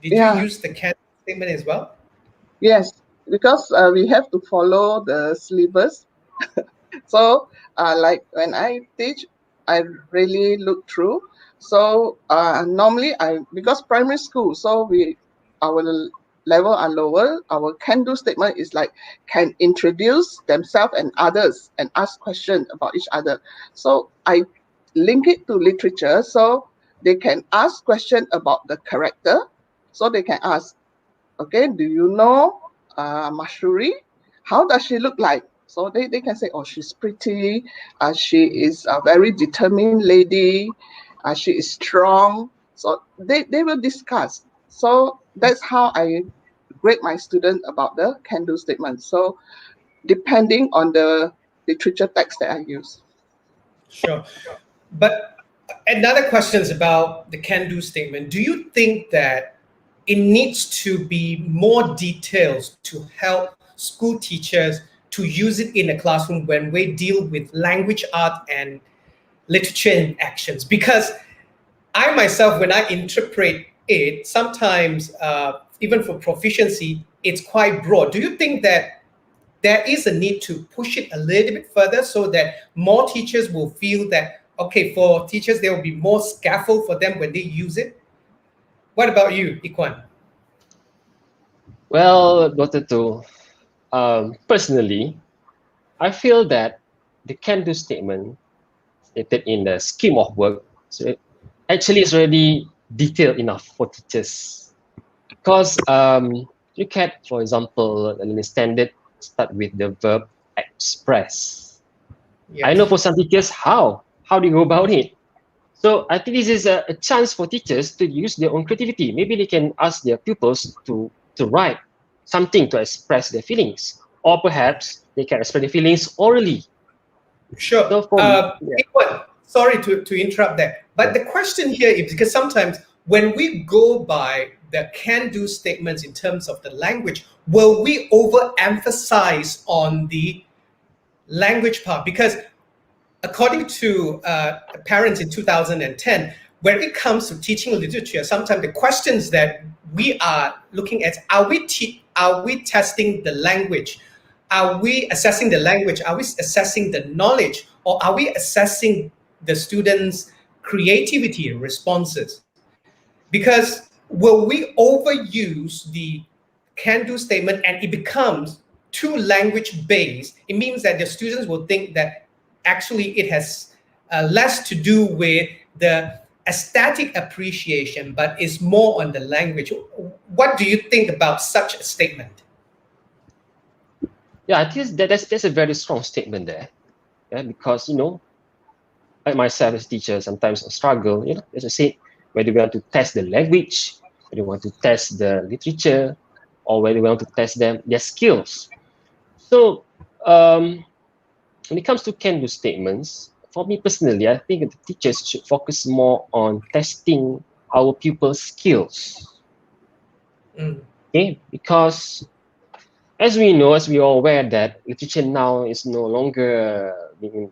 Did you Yeah. use the can statement as well? Yes, because we have to follow the syllabus. So, like when I teach, I really look through. So normally because primary school, so our level are lower. Our can-do statement is like can introduce themselves and others and ask questions about each other. So I link it to literature, so they can ask questions about the character. So they can ask, okay, do you know Mashuri? How does she look like? So they can say, oh, she's pretty. She is a very determined lady. She is strong. So they will discuss. So that's how I grade my student about the can-do statement. So depending on the literature text that I use. Sure. But another question is about the can-do statement. Do you think that it needs to be more details to help school teachers to use it in a classroom when we deal with language, art, and literature in actions? Because I myself, when I interpret it, sometimes even for proficiency, it's quite broad. Do you think that there is a need to push it a little bit further so that more teachers will feel that, okay, for teachers, there will be more scaffold for them when they use it? What about you, Ikwan? Well, Dr. To, personally, I feel that the can-do statement stated in the scheme of work actually is already detailed enough for teachers. Because look at, for example, the standard start with the verb express. Yes. I know for some teachers, how do you go about it? So I think this is a chance for teachers to use their own creativity. Maybe they can ask their pupils to write something to express their feelings, or perhaps they can express their feelings orally. Sure. So Ikwan, sorry to interrupt there. But the question here is because sometimes when we go by the can-do statements in terms of the language, will we overemphasize on the language part? Because according to parents in 2010, when it comes to teaching literature, sometimes the questions that we are looking at, are we testing the language? Are we assessing the language? Are we assessing the knowledge? Or are we assessing the students' creativity and responses? Because will we overuse the can-do statement and it becomes too language-based? It means that the students will think that actually it has less to do with the aesthetic appreciation, but is more on the language. What do you think about such a statement? Yeah, I think that's a very strong statement there. Yeah, because like myself as a teacher, sometimes I struggle, as I said, whether we want to test the language, whether we want to test the literature, or whether we want to test their skills. So when it comes to can-do statements, for me personally, I think the teachers should focus more on testing our pupils' skills. Okay, because as we know, as we are aware that literature now is no longer no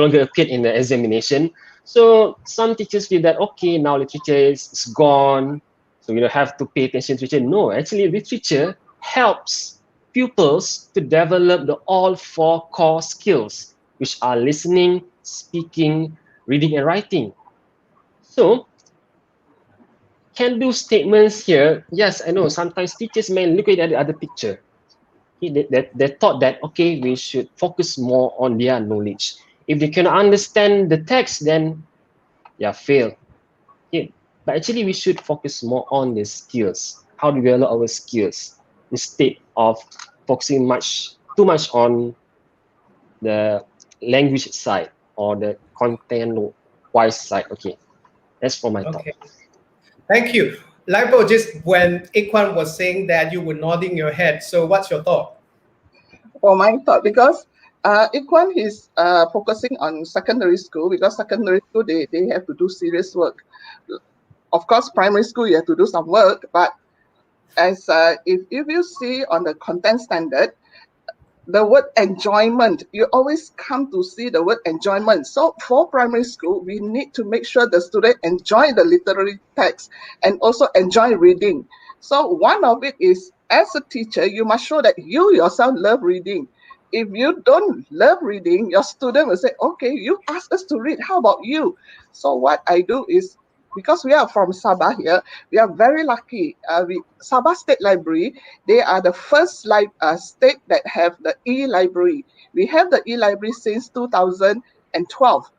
longer appeared in the examination. So some teachers feel that, okay, now literature is gone, so you don't have to pay attention to literature. No, actually literature helps pupils to develop the all four core skills, which are listening, speaking, reading, and writing. So can-do statements here, yes, I know sometimes teachers may look at the other picture. They thought that, okay, we should focus more on their knowledge. If they cannot understand the text, then yeah, fail. Okay. But actually, we should focus more on the skills, how to develop our skills, instead of focusing too much on the language side or the content wise side. Okay, that's for my thought. Okay. Thank you. Lipo, just when Ikwan was saying that, you were nodding your head. So what's your thought? For my thought, because Ikwan is focusing on secondary school, because secondary school they have to do serious work. Of course, primary school you have to do some work, but as if you see on the content standard, the word enjoyment, you always come to see the word enjoyment. So for primary school, we need to make sure the student enjoy the literary text and also enjoy reading. So one of it is, as a teacher, you must show that you yourself love reading. If you don't love reading, your student will say, okay, you ask us to read, how about you? So what I do is, because we are from Sabah here, we are very lucky. Sabah State Library, they are the first state that have the e-library. We have the e-library since 2012.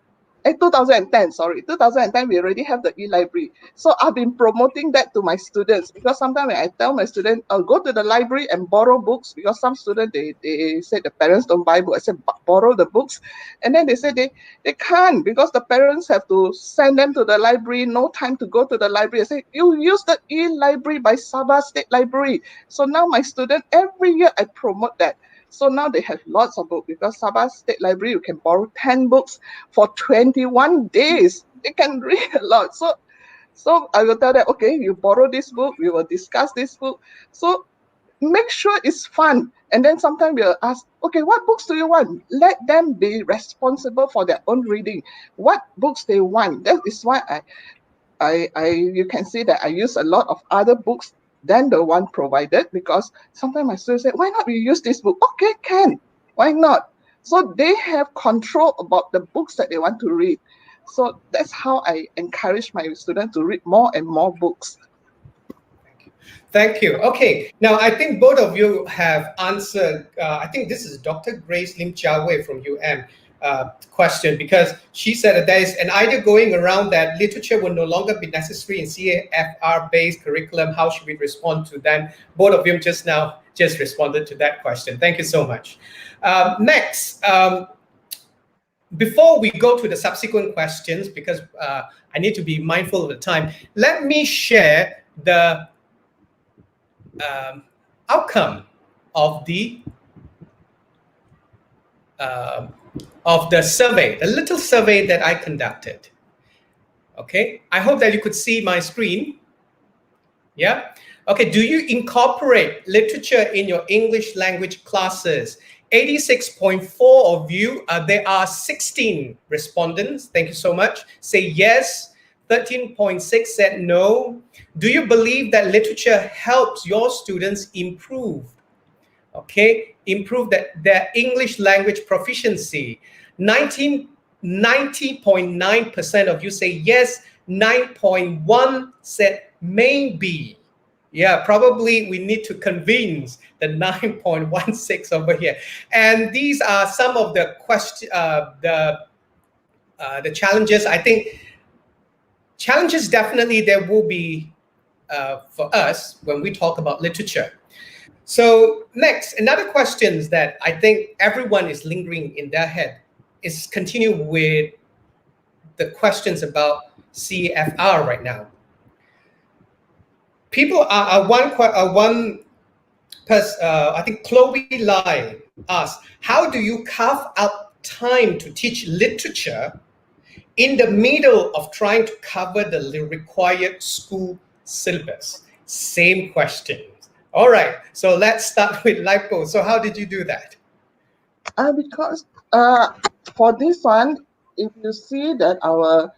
2010, sorry, 2010, we already have the e-library. So I've been promoting that to my students, because sometimes when I tell my students, I'll go to the library and borrow books, because some students, they say the parents don't buy books. I said, borrow the books. And then they say they can't, because the parents have to send them to the library, no time to go to the library. I say, you use the e-library by Sabah State Library. So now my student, every year I promote that. So now they have lots of books, because Sabah State Library, you can borrow 10 books for 21 days. They can read a lot. So I will tell them, okay, you borrow this book, we will discuss this book. So make sure it's fun. And then sometimes we'll ask, okay, what books do you want? Let them be responsible for their own reading. What books they want. That is why you can see that I use a lot of other books than the one provided, because sometimes my students say, why not we use this book? Okay, can. Why not? So they have control about the books that they want to read. So that's how I encourage my students to read more and more books. Thank you. Okay, now I think both of you have answered. I think this is Dr. Grace Lim Chia Wei from UM question, because she said that there is an idea going around that literature will no longer be necessary in CAFR-based curriculum. How should we respond to that? Both of you just responded to that question. Thank you so much. Next, before we go to the subsequent questions, because I need to be mindful of the time, let me share the outcome of the survey, the little survey that I conducted. Okay, I hope that you could see my screen. Yeah. Okay, do you incorporate literature in your English language classes? 86.4 of you, there are 16 respondents. Thank you so much. Say yes. 13.6 said no. Do you believe that literature helps your students improve? Okay, improve their English language proficiency. 90.9% of you say yes. 9.1 said maybe. Yeah, probably we need to convince the 9.16 over here. And these are some of the the challenges. I think challenges definitely there will be for us when we talk about literature. So next, another question that I think everyone is lingering in their head is continue with the questions about CFR right now. People are I think Chloe Lai asked, how do you carve out time to teach literature in the middle of trying to cover the required school syllabus? Same question. All right, so let's start with Lipo. So how did you do that? Because for this one, if you see that our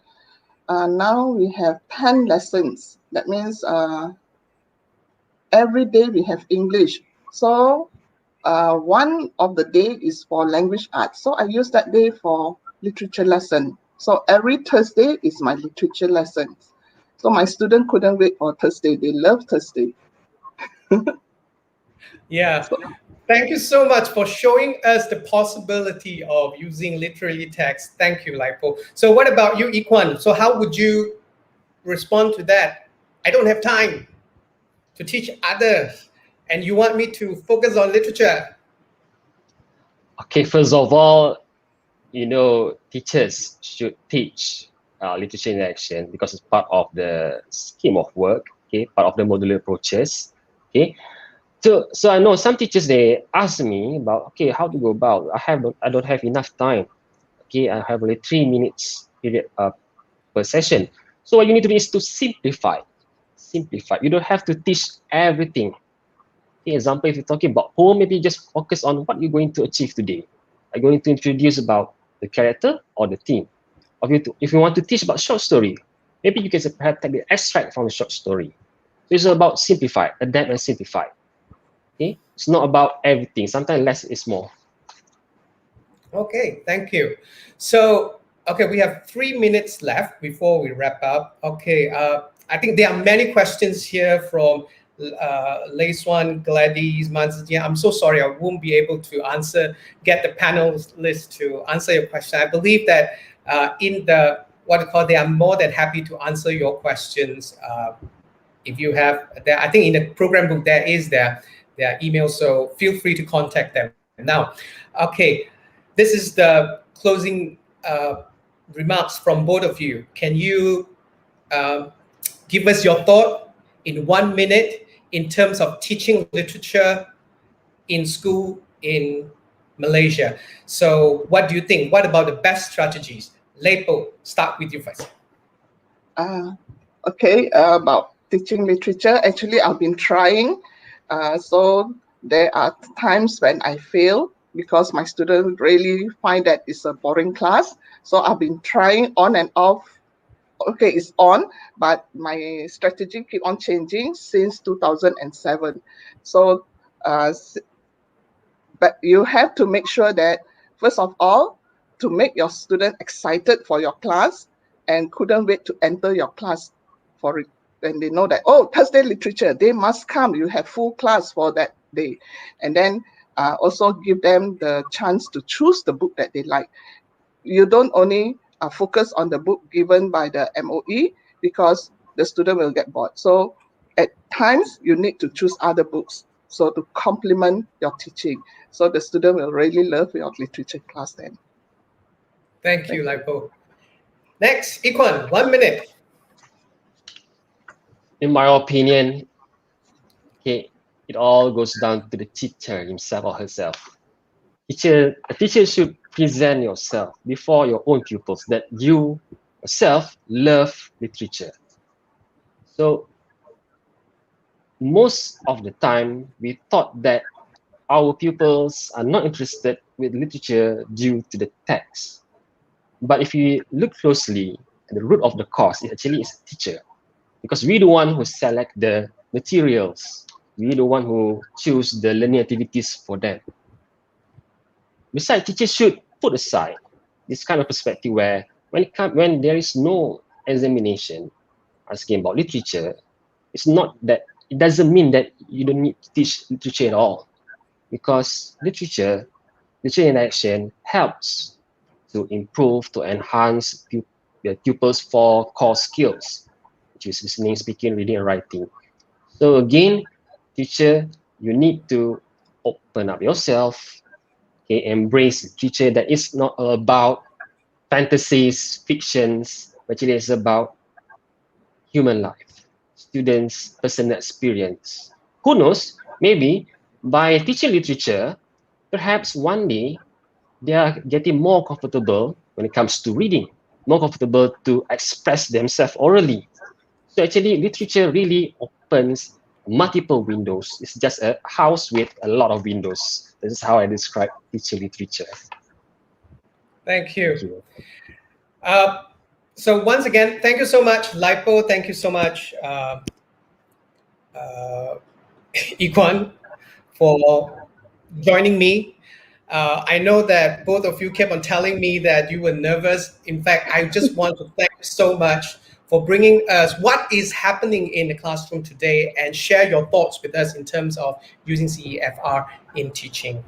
now we have 10 lessons. That means every day we have English. So one of the day is for language arts. So I use that day for literature lesson. So every Thursday is my literature lessons. So my student couldn't wait for Thursday. They love Thursday. Yeah. Thank you so much for showing us the possibility of using literary text. Thank you, Lipo. So what about you, Ikwan? So how would you respond to that? I don't have time to teach others, and you want me to focus on literature. Okay, first of all, teachers should teach literature in action because it's part of the scheme of work, okay, part of the modular approaches, okay. So I know some teachers, they ask me about, okay, how to go about. I don't have enough time. Okay, I have only 3 minutes period per session. So what you need to do is to simplify. Simplify. You don't have to teach everything. Okay, example, if you're talking about home, maybe just focus on what you're going to achieve today. Are you going to introduce about the character or the theme? If you want to teach about short story, maybe you can perhaps take the extract from the short story. So it's about simplify, adapt and simplify. Okay, it's not about everything. Sometimes less is more. Okay, thank you. So, okay, we have 3 minutes left before we wrap up. Okay, I think there are many questions here from Leiswan, Gladys, Manzia. I'm so sorry, I won't be able to get the panelists to answer your question. I believe that in the they are more than happy to answer your questions. If you have that, I think in the program book there is their email, so feel free to contact them now. Okay, this is the closing remarks from both of you. Can you give us your thought in 1 minute in terms of teaching literature in school in Malaysia? So what do you think? What about the best strategies? Lepo, start with you first. Okay, about teaching literature, actually I've been trying. So there are times when I fail because my students really find that it's a boring class. So I've been trying on and off. Okay, it's on, but my strategy keep on changing since 2007. So, but you have to make sure that, first of all, to make your student excited for your class and couldn't wait to enter your class for it. Then they know that, oh, Thursday literature, they must come. You have full class for that day. And then also give them the chance to choose the book that they like. You don't only focus on the book given by the MOE because the student will get bored. So at times you need to choose other books so to complement your teaching. So the student will really love your literature class then. Thank you, Lipo. Next, Ikwan, 1 minute. In my opinion, okay, it all goes down to the teacher himself or herself. A teacher should present yourself before your own pupils that you yourself love literature. So most of the time, we thought that our pupils are not interested with literature due to the text. But if you look closely, the root of the cause is actually is teacher, because we're the one who select the materials. We're the one who choose the learning activities for them. Besides, teachers should put aside this kind of perspective where when there is no examination asking about literature, it's not that it doesn't mean that you don't need to teach literature at all, because literature in action helps to improve, to enhance the pupils' 4 core skills, which is listening, speaking, reading, and writing. So again, teacher, you need to open up yourself, okay, embrace literature that is not about fantasies, fictions, but it is about human life, students' personal experience. Who knows, maybe by teaching literature, perhaps one day they are getting more comfortable when it comes to reading, more comfortable to express themselves orally. So actually, literature really opens multiple windows. It's just a house with a lot of windows. This is how I describe teaching literature. Thank you. Thank you. So once again, thank you so much, Lipo. Thank you so much, Ikwan, for joining me. I know that both of you kept on telling me that you were nervous. In fact, I just want to thank you so much for bringing us what is happening in the classroom today and share your thoughts with us in terms of using CEFR in teaching.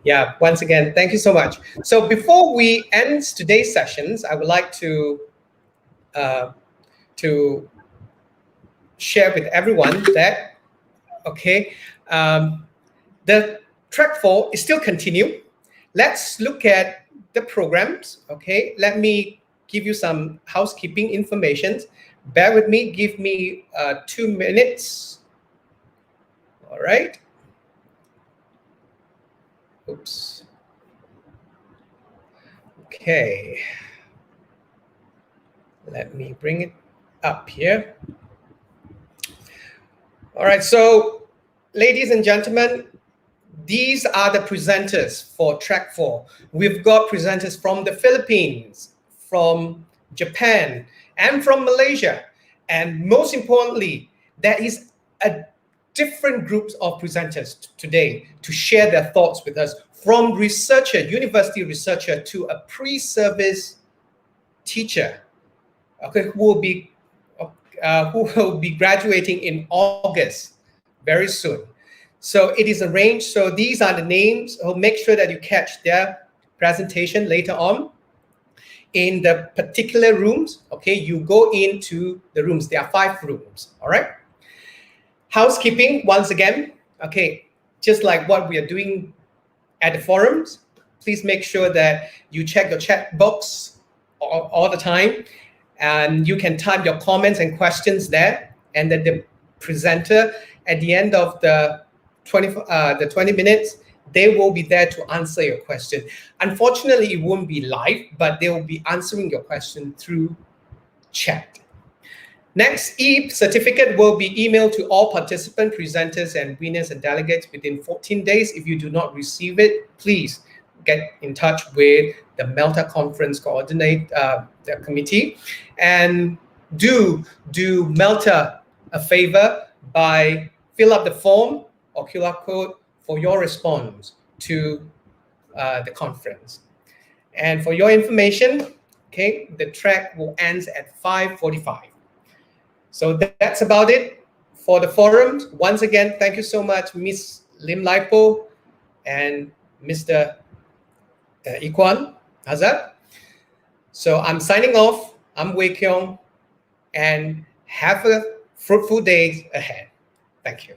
Yeah, once again, thank you so much. So before we end today's sessions, I would like to share with everyone that, okay, the track 4 is still continue. Let's look at the programs. Okay, let me give you some housekeeping information. Bear with me, give me 2 minutes. All right. Oops. Okay. Let me bring it up here. All right, so ladies and gentlemen, these are the presenters for track 4. We've got presenters from the Philippines, from Japan, and from Malaysia. And most importantly, there is a different groups of presenters today to share their thoughts with us, from researcher, university researcher, to a pre-service teacher, okay, who will be graduating in August very soon. So it is arranged. So these are the names. I'll make sure that you catch their presentation later on in the particular rooms. Okay, you go into the rooms. There are 5 rooms. All right. Housekeeping once again. Okay, just like what we are doing at the forums, please make sure that you check your chat box all the time, and you can type your comments and questions there, and that the presenter at the end of the 20 minutes, they will be there to answer your question. Unfortunately, it won't be live, but they will be answering your question through chat. Next, e-certificate will be emailed to all participant presenters and winners and delegates within 14 days. If you do not receive it, please get in touch with the Melta Conference the committee, and do Melta a favor by fill up the form or QR code for your response to the conference. And for your information, okay, the track will end at 5:45. So that's about it for the forums. Once again, thank you so much, Ms. Lim Lipo and Mr. Ikwan Hazard. So I'm signing off. I'm Wei Kyung, and have a fruitful day ahead. Thank you.